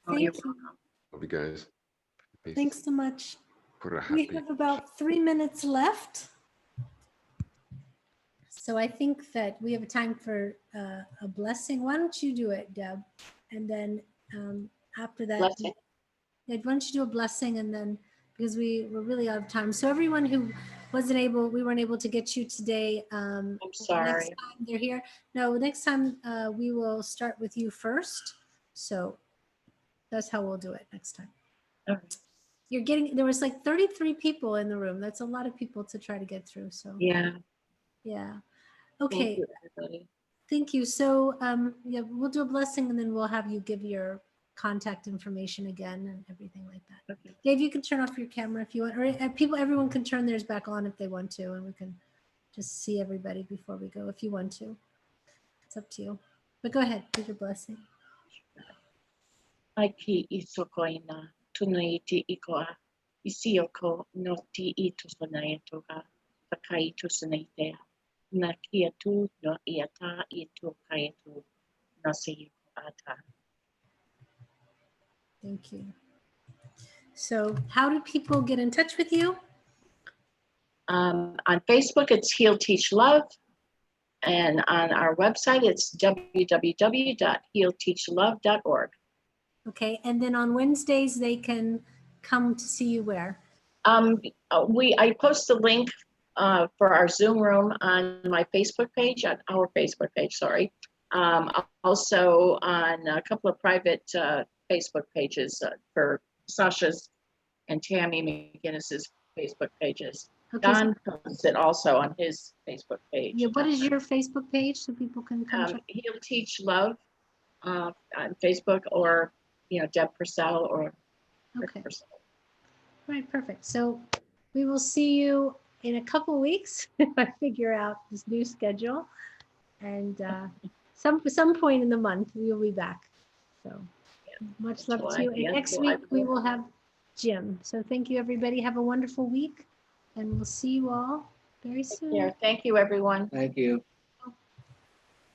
Thank you. Love you guys. Peace. Thanks so much. Pura We happy. have about 3 minutes left. So I think that we have time for a blessing. Why don't you do it, Deb? And then after that, Blessing? why don't you do a blessing, and then, because we were really out of time. So everyone who we weren't able to get you today. I'm sorry. Next time they're here. No, next time we will start with you first. So that's how we'll do it next time. Okay. You're getting, there was like 33 people in the room. That's a lot of people to try to get through. So Yeah. yeah. Thank Okay. you, everybody. Thank you. So yeah, we'll do a blessing, and then we'll have you give your contact information again and everything like that. Okay. Dave, you can turn off your camera if you want, or everyone can turn theirs back on if they want to, and we can just see everybody before we go if you want to. It's up to you. But go ahead, give your blessing. Aiki isokoina tunaiti ikoa isioko no ti itusona toga takai tusanaitea na kia tu no iata itu kaitu nasi ata. Thank you. So how do people get in touch with you? On Facebook, it's Heal Teach Love. And on our website, it's www.healteachlove.org. Okay, and then on Wednesdays, they can come to see you where? I post the link for our Zoom room on my Facebook page, on our Facebook page, sorry. Also on a couple of private Facebook pages for Sasha's and Tammy McGinnis's Facebook pages. Okay, Don posts it also on his Facebook page. Yeah, what is your Facebook page so people can come check? He'll Teach Love on Facebook, or Deb Purcell or Rick Okay. Purcell. Right, perfect. So we will see you in a couple weeks if I figure out this new schedule, and some point in the month we will be back. So much love to you. And next week we will have Jim. So thank you, everybody. Have a wonderful week, and we'll see you all very soon. Yeah, thank you, everyone. Thank you.